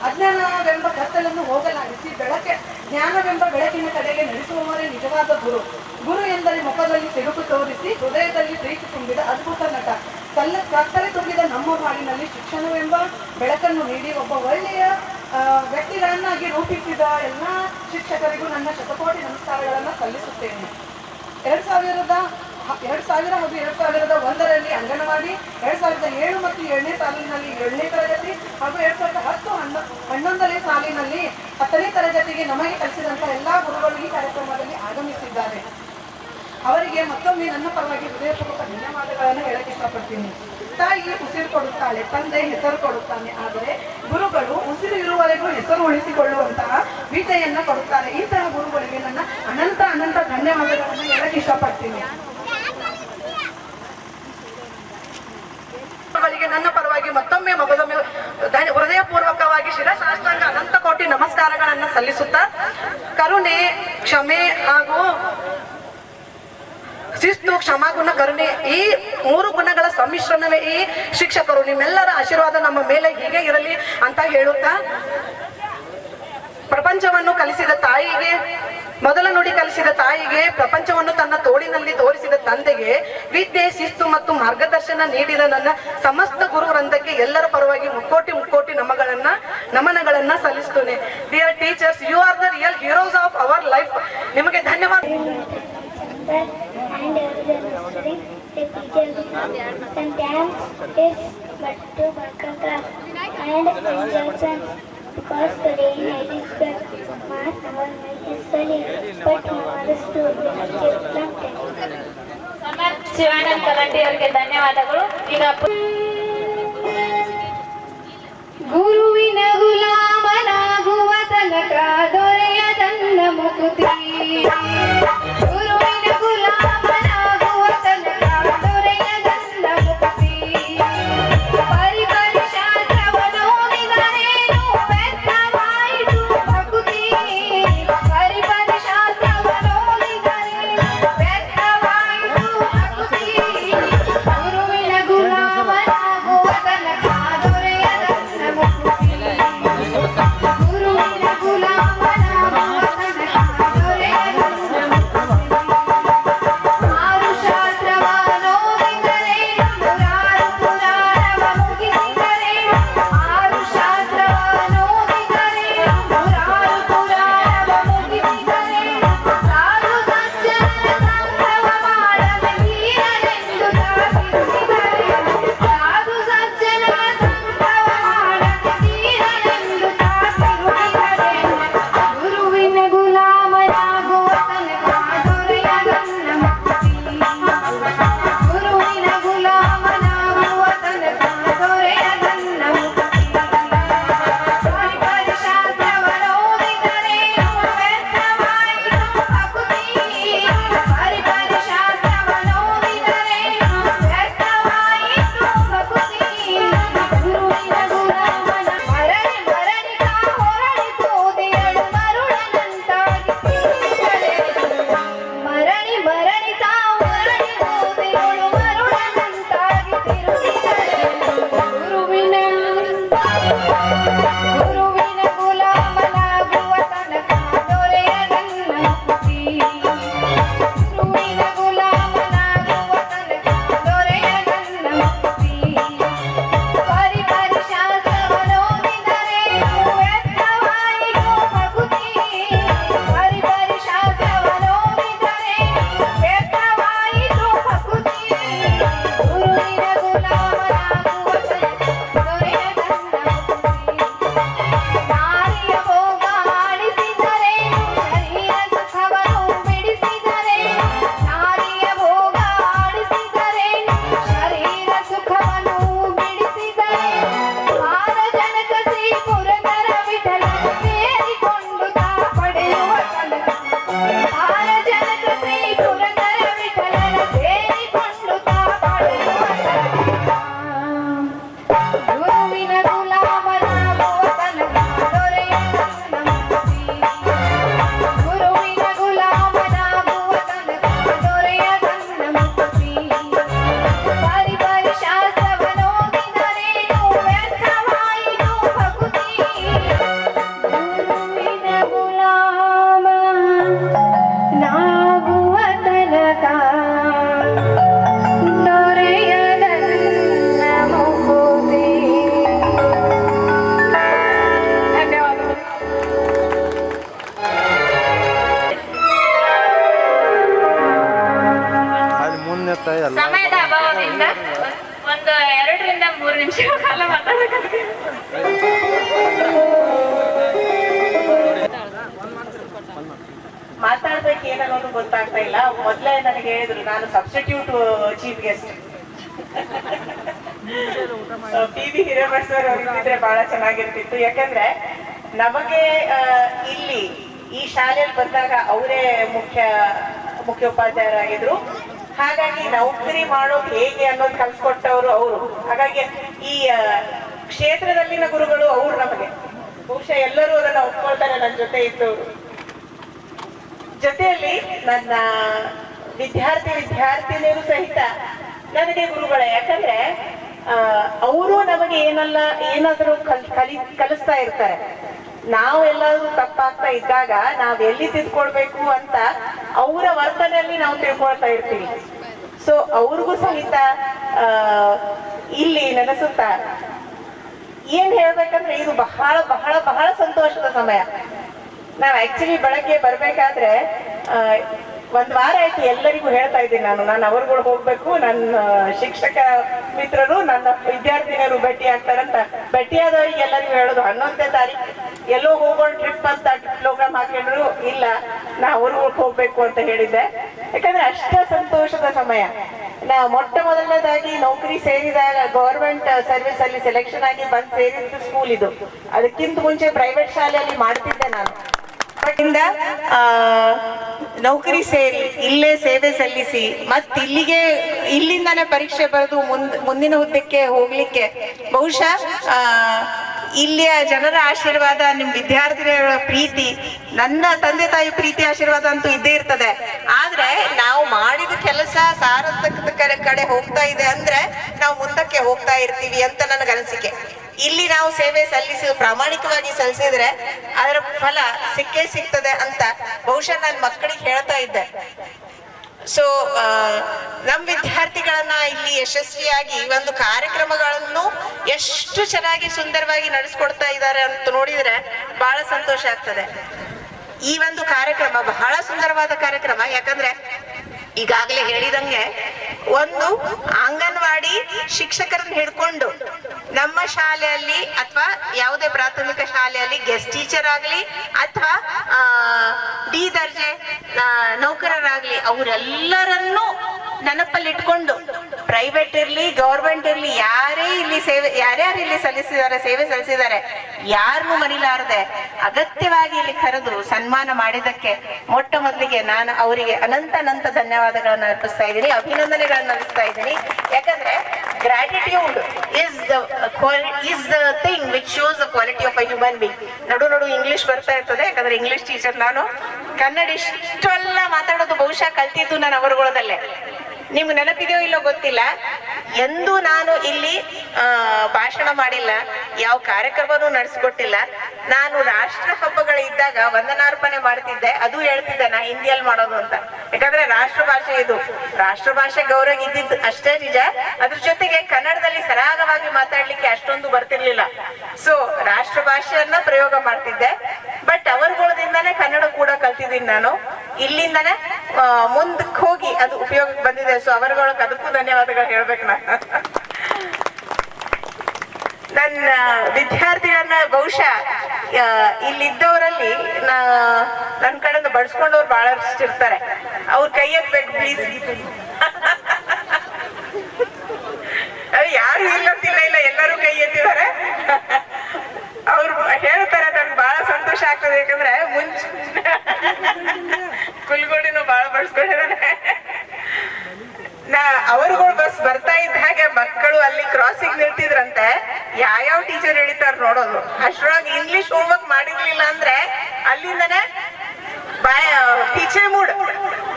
ಅಜ್ಞಾನವೆಂಬ ಕತ್ತಲನ್ನು ಹೋಗಲಾಡಿಸಿ ಜ್ಞಾನವೆಂಬ ಬೆಳಕಿನ ಕಡೆಗೆ ನಡೆಸುವವರೇ ನಿಜವಾದ ಗುರು. ಗುರು ಎಂದರೆ ಮುಖದಲ್ಲಿ ಸಿಡುಕು ತೋರಿಸಿ ಹೃದಯದಲ್ಲಿ ಪ್ರೀತಿ ತುಂಬಿದ ಅದ್ಭುತ ನಟ. ಕತ್ತಲೆ ತುಂಬಿದ ನಮ್ಮ ಬಾಳಿನಲ್ಲಿ ಶಿಕ್ಷಣವೆಂಬ ಬೆಳಕನ್ನು ನೀಡಿ ಒಬ್ಬ ಒಳ್ಳೆಯ ವ್ಯಕ್ತಿಗಳನ್ನಾಗಿ ರೂಪಿಸಿದ ಎಲ್ಲ ಶಿಕ್ಷಕರಿಗೂ ನನ್ನ ಶತಕೋಟಿ ನಮಸ್ಕಾರಗಳನ್ನು ಸಲ್ಲಿಸುತ್ತೇನೆ. 2000 ಹಾಗೂ 2001ರಲ್ಲಿ ಅಂಗನವಾಡಿ, 2007 ಮತ್ತು 7ನೇ ಸಾಲಿನಲ್ಲಿ 7ನೇ ತರಗತಿ ಹಾಗೂ 2010 11ನೇ ಸಾಲಿನಲ್ಲಿ 10ನೇ ತರಗತಿಗೆ ನಮಗೆ ಕಲಿಸಿದಂತಹ ಎಲ್ಲಾ ಗುರುಗಳು ಈ ಕಾರ್ಯಕ್ರಮದಲ್ಲಿ ಆಗಮಿಸಿದ್ದಾರೆ. ಅವರಿಗೆ ಮತ್ತೊಮ್ಮೆ ನನ್ನ ಪರವಾಗಿ ಹೃದಯಪೂರ್ವಕ ಧನ್ಯವಾದಗಳನ್ನು ಹೇಳಕ್ಕೆ ಇಷ್ಟಪಡ್ತೀನಿ. ತಾಯಿ ಉಸಿರು ಕೊಡುತ್ತಾಳೆ, ತಂದೆ ಹೆಸರು ಕೊಡುತ್ತಾನೆ, ಆದರೆ ಗುರುಗಳು ಉಸಿರು ಇರುವವರೆಗೂ ಹೆಸರು ಉಳಿಸಿಕೊಳ್ಳುವಂತಹ ವಿದ್ಯೆಯನ್ನ ಕೊಡುತ್ತಾರೆ. ಇಂತಹ ಗುರುಗಳಿಗೆ ನನ್ನ ಅನಂತ ಧನ್ಯವಾದಗಳನ್ನು ಹೇಳಕ್ಕೆ ಇಷ್ಟಪಡ್ತೀನಿ. ನನ್ನ ಪರವಾಗಿ ಮತ್ತೊಮ್ಮೆ ಹೃದಯಪೂರ್ವಕವಾಗಿ ಶಿರಸಾಷ್ಟಾಂಗ ಅನಂತ ಕೋಟಿ ನಮಸ್ಕಾರಗಳನ್ನು ಸಲ್ಲಿಸುತ್ತಾ, ಕರುಣೆ, ಕ್ಷಮೆ ಹಾಗೂ ಶಿಸ್ತು, ಕ್ಷಮಾಗುಣ, ಕರುಣೆ ಈ 3 ಗುಣಗಳ ಸಮ್ಮಿಶ್ರಣವೇ ಈ ಶಿಕ್ಷಕರು. ನಿಮ್ಮೆಲ್ಲರ ಆಶೀರ್ವಾದ ನಮ್ಮ ಮೇಲೆ ಹೀಗೆ ಇರಲಿ ಅಂತ ಹೇಳುತ್ತಾ, ಪ್ರಪಂಚವನ್ನು ಕಲಿಸಿದ ತಾಯಿಗೆ, ಮೊದಲ ನುಡಿ ಕಲಿಸಿದ ತಾಯಿಗೆ, ಪ್ರಪಂಚವನ್ನು ತನ್ನ ತೋಳಿನಲ್ಲಿ ತೋರಿಸಿದ ತಂದೆಗೆ, ವಿದ್ಯೆ, ಶಿಸ್ತು ಮತ್ತು ಮಾರ್ಗದರ್ಶನ ನೀಡಿದ ನನ್ನ ಸಮಸ್ತ ಗುರು ವೃಂದಕ್ಕೆ ಎಲ್ಲರ ಪರವಾಗಿ ಮುಕ್ಕೋಟಿ ನಮನಗಳನ್ನ ಸಲ್ಲಿಸ್ತೇನೆ. Dear teachers, you are the real heroes of our life. ನಿಮಗೆ ಧನ್ಯವಾದ. And the teacher sometimes is but to worker class and instructions because today night is good. Our night is sunny, but tomorrow still Shivananda ಕರಂಟಿ ಅವರಿಗೆ ಧನ್ಯವಾದಗಳು. ಈಗ ಗುರುವಿನ ಗುಲಾಮನಾಗುವ ತನಕ ದೊರೆಯದನ್ನ ಮುಕುತಿ. ಗುರುವಿನ ಗುಲಾಮನಾಗುವ ತನಕ ದೊರೆಯದನ್ನ ಮುಕುತಿ. ಪರಿಪರಿ ಶಾಸ್ತ್ರವನ್ನೋದಿದರೇನು ವ್ಯರ್ಥವಾಯಿತು ಭಕುತಿ. ಪರಿಪರಿ ಶಾಸ್ತ್ರವನ್ನೋದಿದರೇನು ವ್ಯರ್ಥವಾಯಿತು ಭಕುತಿ. ಗುರುವಿನ ಗುಲಾಮನಾಗುವ ತನಕ ದೊರೆಯದನ್ನ ಮುಕುತಿ. ಗುರುವಿನ ಗುಲಾಮನಾಗುವ ತನಕ ದೊರೆಯದನ್ನ ಮುಕುತಿ. ಸಮಯದ ಅಭಾವದಿಂದ ಒಂದು 2 ರಿಂದ 3 ನಿಮಿಷಗಳ ಕಾಲ ಮಾತಾಡಕ್ಕೆ ಮಾತಾಡ್ಬೇಕು ಏನನ್ನೋದು ಗೊತ್ತಾಗ್ತಾ ಇಲ್ಲ. ಮೊದಲೇ ನನಗೆ ಹೇಳಿದ್ರು ನಾನು substitute chief guest. PV Hiremath sir ಅವರಿದ್ರೆ ಬಹಳ ಚೆನ್ನಾಗಿರ್ತಿತ್ತು. ಯಾಕಂದ್ರೆ ನಮಗೆ ಇಲ್ಲಿ ಈ ಶಾಲೆಯಲ್ಲಿ ಬಂದಾಗ ಅವರೇ ಮುಖ್ಯೋಪಾಧ್ಯಾಯರಾಗಿದ್ರು. ಹಾಗಾಗಿ ನೌಕರಿ ಮಾಡೋದು ಹೇಗೆ ಅನ್ನೋದು ಕಲ್ಸ್ಕೊಟ್ಟವರು ಅವರು. ಹಾಗಾಗಿ ಈ ಕ್ಷೇತ್ರದಲ್ಲಿನ ಗುರುಗಳು ಅವ್ರು ನಮಗೆ ಬಹುಶಃ ಎಲ್ಲರೂ ಅದನ್ನ ಒಪ್ಕೊಳ್ತಾರೆ. ನನ್ನ ಜೊತೆ ಇದ್ದವರು ಜೊತೆಯಲ್ಲಿ ನನ್ನ ವಿದ್ಯಾರ್ಥಿನಿಯರು ಸಹಿತ ನನಗೆ ಗುರುಗಳೇ. ಯಾಕಂದ್ರೆ ಅವರು ನಮಗೆ ಏನಾದರೂ ಕಲಿಸ್ತಾ ಇರ್ತಾರೆ. ನಾವು ಎಲ್ಲಾದ್ರೂ ತಪ್ಪಾಗ್ತಾ ಇದ್ದಾಗ ನಾವ್ ಎಲ್ಲಿ ತಿದ್ಕೊಳ್ಬೇಕು ಅಂತ ಅವರ ವರ್ತನೆಯಲ್ಲಿ ನಾವು ತಿಳ್ಕೊಳ್ತಾ ಇರ್ತೀವಿ. ಸೊ ಅವ್ರಿಗೂ ಸಹಿತ ಇಲ್ಲಿ ನೆನೆಸುತ್ತಾ ಏನ್ ಹೇಳ್ಬೇಕಂದ್ರೆ ಇದು ಬಹಳ ಬಹಳ ಬಹಳ ಸಂತೋಷದ ಸಮಯ. ನಾವ್ ಆಕ್ಚುಲಿ ಬೆಳಗ್ಗೆ ಬರ್ಬೇಕಾದ್ರೆ 1 ವಾರ ಆಯ್ತು ಎಲ್ಲರಿಗೂ ಹೇಳ್ತಾ ಇದ್ದೀನಿ ನಾನು ಅವರುಗಳು ಹೋಗ್ಬೇಕು, ನನ್ನ ಶಿಕ್ಷಕ ಮಿತ್ರರು ನನ್ನ ವಿದ್ಯಾರ್ಥಿನಿಯರು ಭೇಟಿ ಆಗ್ತಾರಂತ. ಭೇಟಿಯಾದವರಿಗೆ ಎಲ್ಲರಿಗೂ ಹೇಳೋದು 11ನೇ ತಾರೀಕು ಎಲ್ಲೋ ಹೋಗೋಣ ಟ್ರಿಪ್ ಅಂತ ಪ್ರೋಗ್ರಾಮ್ ಹಾಕಿದ್ರು. ಇಲ್ಲ, ನಾ ಅವ್ರಿಗೆ ಹೋಗ್ಬೇಕು ಅಂತ ಹೇಳಿದ್ದೆ. ಯಾಕಂದ್ರೆ ಅಷ್ಟ ಸಂತೋಷದ ಸಮಯ. ನಾ ಮೊದಲನೇದಾಗಿ ನೌಕರಿ ಸೇರಿದಾಗ ಗವರ್ಮೆಂಟ್ ಸರ್ವಿಸ್ ಅಲ್ಲಿ ಸೆಲೆಕ್ಷನ್ ಆಗಿ ಬಂದ್ ಸೇರಿದ್ದು ಸ್ಕೂಲ್ ಇದು. ಅದಕ್ಕಿಂತ ಮುಂಚೆ ಪ್ರೈವೇಟ್ ಶಾಲೆಯಲ್ಲಿ ಮಾಡ್ತಿದ್ದೆ ನಾನು. ಇಂದ ನೌಕರಿ ಸೇರಿ ಇಲ್ಲೇ ಸೇವೆ ಸಲ್ಲಿಸಿ ಮತ್ತೆ ಇಲ್ಲಿಂದಾನೇ ಪರೀಕ್ಷೆ ಬರೆದು ಮುಂದಿನ ಹುದ್ದೆಗೆ ಹೋಗ್ಲಿಕ್ಕೆ ಬಹುಶಃ ಇಲ್ಲಿಯ ಜನರ ಆಶೀರ್ವಾದ, ನಿಮ್ ವಿದ್ಯಾರ್ಥಿಗಳ ಪ್ರೀತಿ, ನನ್ನ ತಂದೆ ತಾಯಿ ಪ್ರೀತಿ ಆಶೀರ್ವಾದ ಅಂತೂ ಇದ್ದೇ ಇರ್ತದೆ. ಆದ್ರೆ ನಾವು ಮಾಡಿದ ಕೆಲಸ ಸಾರ್ಥಕದ ಕಡೆ ಹೋಗ್ತಾ ಇದೆ ಅಂದ್ರೆ ನಾವು ಮುಂದಕ್ಕೆ ಹೋಗ್ತಾ ಇರ್ತೀವಿ ಅಂತ ನನಗೆ ಅನಿಸಿಕೆ. ಇಲ್ಲಿ ನಾವು ಸೇವೆ ಪ್ರಾಮಾಣಿಕವಾಗಿ ಸಲ್ಲಿಸಿದ್ರೆ ಅದರ ಫಲ ಸಿಕ್ಕೇ ಸಿಗ್ತದೆ ಅಂತ ಬಹುಶಃ ನನ್ನ ಮಕ್ಕಳಿಗೆ ಹೇಳ್ತಾ ಇದ್ದೆ. ಸೊ ನಮ್ಮ ವಿದ್ಯಾರ್ಥಿಗಳನ್ನ ಇಲ್ಲಿ ಯಶಸ್ವಿಯಾಗಿ ಒಂದು ಕಾರ್ಯಕ್ರಮಗಳನ್ನು ಎಷ್ಟು ಚೆನ್ನಾಗಿ ಸುಂದರವಾಗಿ ನಡೆಸ್ಕೊಡ್ತಾ ಇದ್ದಾರೆ ಅಂತ ನೋಡಿದ್ರೆ ಬಹಳ ಸಂತೋಷ ಆಗ್ತದೆ. ಈ ಒಂದು ಕಾರ್ಯಕ್ರಮ ಬಹಳ ಸುಂದರವಾದ ಕಾರ್ಯಕ್ರಮ. ಯಾಕಂದ್ರೆ ಈಗಾಗಲೇ ಹೇಳಿದಂಗೆ ಒಂದು ಅಂಗನವಾಡಿ ಶಿಕ್ಷಕರನ್ನ ಹಿಡ್ಕೊಂಡು ನಮ್ಮ ಶಾಲೆಯಲ್ಲಿ ಅಥವಾ ಯಾವುದೇ ಪ್ರಾಥಮಿಕ ಶಾಲೆಯಲ್ಲಿ ಗೆಸ್ಟ್ ಟೀಚರ್ ಆಗ್ಲಿ ಅಥವಾ ಡಿ ದರ್ಜೆ ನೌಕರರಾಗ್ಲಿ ಅವರೆಲ್ಲರನ್ನೂ ನೆನಪಲ್ಲಿ ಇಟ್ಕೊಂಡು ಪ್ರೈವೇಟ್ ಇರ್ಲಿ ಗವರ್ಮೆಂಟ್ ಇರ್ಲಿ ಯಾರ್ಯಾರು ಇಲ್ಲಿ ಸೇವೆ ಸಲ್ಲಿಸಿದ್ದಾರೆ ಯಾರನ್ನು ಮರಿಲಾರದೆ ಅಗತ್ಯವಾಗಿ ಇಲ್ಲಿ ಕರೆದು ಸನ್ಮಾನ ಮಾಡಿದ್ದಕ್ಕೆ ಮೊದಲಿಗೆ ನಾನು ಅವರಿಗೆ ಅನಂತ ಧನ್ಯವಾದಗಳನ್ನು ಅರ್ಪಿಸ್ತಾ ಇದ್ದೀನಿ, ಅಭಿನಂದನೆಗಳನ್ನು ಅರ್ಪಿಸ್ತಾ ಇದ್ದೀನಿ. ಯಾಕಂದ್ರೆ gratitude is the thing which shows the quality of a human being. ನಡು ಇಂಗ್ಲಿಷ್ ಬರ್ತಾ ಇರ್ತದೆ. ಯಾಕಂದ್ರೆ ಇಂಗ್ಲಿಷ್ ಟೀಚರ್ ನಾನು. ಕನ್ನಡ ಇಷ್ಟೆಲ್ಲ ಮಾತಾಡೋದು ಬಹುಶಃ ಕಲ್ತಿದ್ದು ನಾನು ಅವರುಗಳದಲ್ಲೇ. ನಿಮ್ಗೆ ನೆನಪಿದೆಯೋ ಇಲ್ಲೋ ಗೊತ್ತಿಲ್ಲ, ಎಂದೂ ನಾನು ಇಲ್ಲಿ ಭಾಷಣ ಮಾಡಿಲ್ಲ, ಯಾವ ಕಾರ್ಯಕ್ರಮನೂ ನಡೆಸ್ಕೊಟ್ಟಿಲ್ಲ. ನಾನು ರಾಷ್ಟ್ರ ಹಬ್ಬಗಳಿದ್ದಾಗ ವಂದನಾರ್ಪಣೆ ಮಾಡ್ತಿದ್ದೆ, ಅದು ಹೇಳ್ತಿದ್ದೆ ನಾ ಹಿಂದಿಯಲ್ಲಿ ಮಾಡೋದು ಅಂತ. ಯಾಕಂದ್ರೆ ರಾಷ್ಟ್ರ ಭಾಷೆ ಇದು, ರಾಷ್ಟ್ರ ಭಾಷೆ ಗೌರವ ಇದ್ದಿದ್ದು ಅಷ್ಟೇ ನಿಜ. ಅದ್ರ ಜೊತೆಗೆ ಕನ್ನಡದಲ್ಲಿ ಸರಾಗವಾಗಿ ಮಾತಾಡ್ಲಿಕ್ಕೆ ಅಷ್ಟೊಂದು ಬರ್ತಿರ್ಲಿಲ್ಲ. ಸೊ ರಾಷ್ಟ್ರ ಭಾಷೆಯನ್ನ ಪ್ರಯೋಗ ಮಾಡ್ತಿದ್ದೆ. ಬಟ್ ಅವರುಗಳಿಂದಾನೇ ಕನ್ನಡ ಕೂಡ ಕಲ್ತಿದ್ದೀನಿ ನಾನು. ಇಲ್ಲಿಂದಾನೆ ಮುಂದಕ್ಕೆ ಹೋಗಿ ಅದು ಉಪಯೋಗಕ್ಕೆ ಬಂದಿದೆ. ಸೊ ಅವರುಗಳಿಗೆ ಅದಕ್ಕೂ ಧನ್ಯವಾದಗಳು ಹೇಳ್ಬೇಕು ನಾನು. ನನ್ನ ವಿದ್ಯಾರ್ಥಿಗಳನ್ನ ಬಹುಶಃ ಇಲ್ಲಿದ್ದವರಲ್ಲಿ ನನ್ನ ಕಡೆಯಿಂದ ಬಡಿಸ್ಕೊಂಡವ್ರು ಬಹಳಷ್ಟು ಇರ್ತಾರೆ. ಅವ್ರ ಕೈ ಎತ್ತಬೇಕು ಪ್ಲೀಸ್. ಯಾರು ಇಲ್ಲಂತಿಲ್ಲ, ಎಲ್ಲರೂ ಕೈ ಎತ್ತಿದ್ದಾರೆ. ಅವ್ರು ಹೇಳ್ತಾರೆ, ನನ್ಗೆ ಬಹಳ ಸಂತೋಷ ಆಗ್ತದೆ. ಯಾಕಂದ್ರೆ ಕುಲ್ಗೋಡಿನೂ ಬಹಳ ಬಡಿಸ್ಕೊಂಡಿದ್ದಾರೆ. ಅವರುಗಳು ಬಸ್ ಬರ್ತಾ ಇದ್ದ ಹಾಗೆ ಮಕ್ಕಳು ಅಲ್ಲಿ ಕ್ರಾಸಿಂಗ್ ನಿಲ್ತಿದ್ರಂತೆ. ಯಾವ ಟೀಚರ್ ಹೇಳಿತಾರ ನೋಡೋದು. ಅಷ್ಟರೊಳಗೆ ಇಂಗ್ಲಿಷ್ ಹೋಮ್ವರ್ಕ್ ಮಾಡಿರ್ಲಿಲ್ಲ ಅಂದ್ರೆ ಅಲ್ಲಿಂದನೇ ಟೀಚರ್ ಮೂಡ್,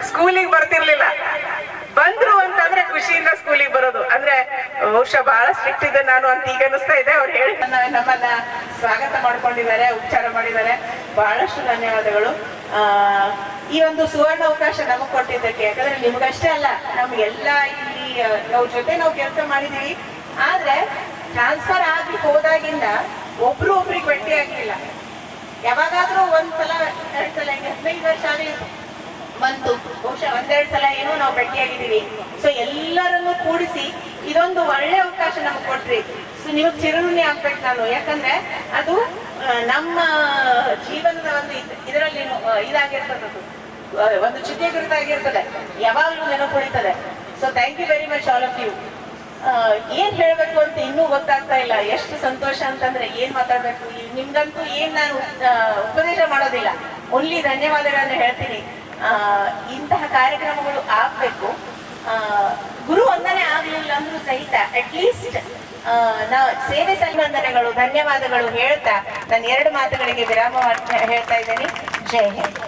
ಸ್ಕೂಲಿಗೆ ಬರ್ತಿರ್ಲಿಲ್ಲ. ಬಂದ್ರು ಅಂತಂದ್ರೆ ಖುಷಿಯಿಂದ ಸ್ಕೂಲಿಗೆ ಬರೋದು. ಅಂದ್ರೆ ಬಹುಶಃ ಬಹಳ ಸ್ಟ್ರಿಕ್ಟ್ ಇದೆ ನಾನು ಅಂತ ಈಗ ಅನಿಸ್ತಾ ಇದೆ. ಅವ್ರು ಹೇಳಿ ನಮ್ಮನ್ನ ಸ್ವಾಗತ ಮಾಡ್ಕೊಂಡಿದ್ದಾರೆ, ಉಪಚಾರ ಮಾಡಿದ್ದಾರೆ. ಬಹಳಷ್ಟು ಧನ್ಯವಾದಗಳು. ಈ ಒಂದು ಸುವರ್ಣ ಅವಕಾಶ ನಮಗ್ ಕೊಟ್ಟಿದ್ದಕ್ಕೆ. ಯಾಕಂದ್ರೆ ನಿಮ್ಗಷ್ಟೇ ಅಲ್ಲ, ನಮ್ಗೆಲ್ಲ ಇಲ್ಲಿ ಅವ್ರ ಜೊತೆ ನಾವು ಕೆಲಸ ಮಾಡಿದೀವಿ. ಆದ್ರೆ ಟ್ರಾನ್ಸ್ಫರ್ ಆಗಿ ಹೋದಾಗಿಂದ ಒಬ್ರಿಗೆ ಭೇಟಿ ಆಗ್ಲಿಲ್ಲ. ಯಾವಾಗಾದ್ರೂ ಒಂದ್ಸಲ 2 ಸಲ 15 ವರ್ಷ ಆಗಲಿ ಬಂತು. ಬಹುಶಃ ಒಂದೆರಡು ಸಲ ಏನೋ ನಾವು ಭೇಟಿಯಾಗಿದ್ದೀವಿ. ಸೊ ಎಲ್ಲರನ್ನು ಕೂಡಿಸಿ ಇದೊಂದು ಒಳ್ಳೆ ಅವಕಾಶ ನಮ್ಗೆ ಕೊಟ್ರಿ. ಸೊ ನಿಮಗೆ ಚಿರಋಣಿ ಆಗ್ಬೇಕು ನಾನು, ಯಾಕಂದ್ರೆ ಅದು ನಮ್ಮ ಜೀವನದ ಒಂದು ಇದರಲ್ಲಿ ಇದಾಗಿರ್ತದೆ, ಒಂದು ಚಿತ್ರ ಗುರುತಾಗಿರ್ತದೆ, ಯಾವಾಗಲೂ ನೆನಪುಳಿತದೆ. So thank you very much all of you. ಏನ್ ಹೇಳ್ಬೇಕು ಅಂತ ಇನ್ನೂ ಗೊತ್ತಾಗ್ತಾ ಇಲ್ಲ. ಎಷ್ಟು ಸಂತೋಷ ಅಂತಂದ್ರೆ ಏನ್ ಮಾತಾಡ್ಬೇಕು. ನಿಮ್ಗಂತೂ ಏನ್ ನಾನು ಉಪದೇಶ ಮಾಡೋದಿಲ್ಲ, ಓನ್ಲಿ ಧನ್ಯವಾದಗಳನ್ನ ಹೇಳ್ತೀನಿ. ಇಂತಹ ಕಾರ್ಯಕ್ರಮಗಳು ಆಗ್ಬೇಕು. ಗುರು ವಂದನೆ ಆಗ್ಲಿಲ್ಲ ಅಂದ್ರೂ ಸಹಿತ ಅಟ್ಲೀಸ್ಟ್ ನಾವು ಸೇವೆ ಸಲ್ಲಿವಂದನೆಗಳು, ಧನ್ಯವಾದಗಳು ಹೇಳ್ತಾ ನಾನು 2 ಮಾತುಗಳಿಗೆ ವಿರಾಮ ಹೇಳ್ತಾ ಇದ್ದೇನೆ. ಜೈ ಹಿಂದ್.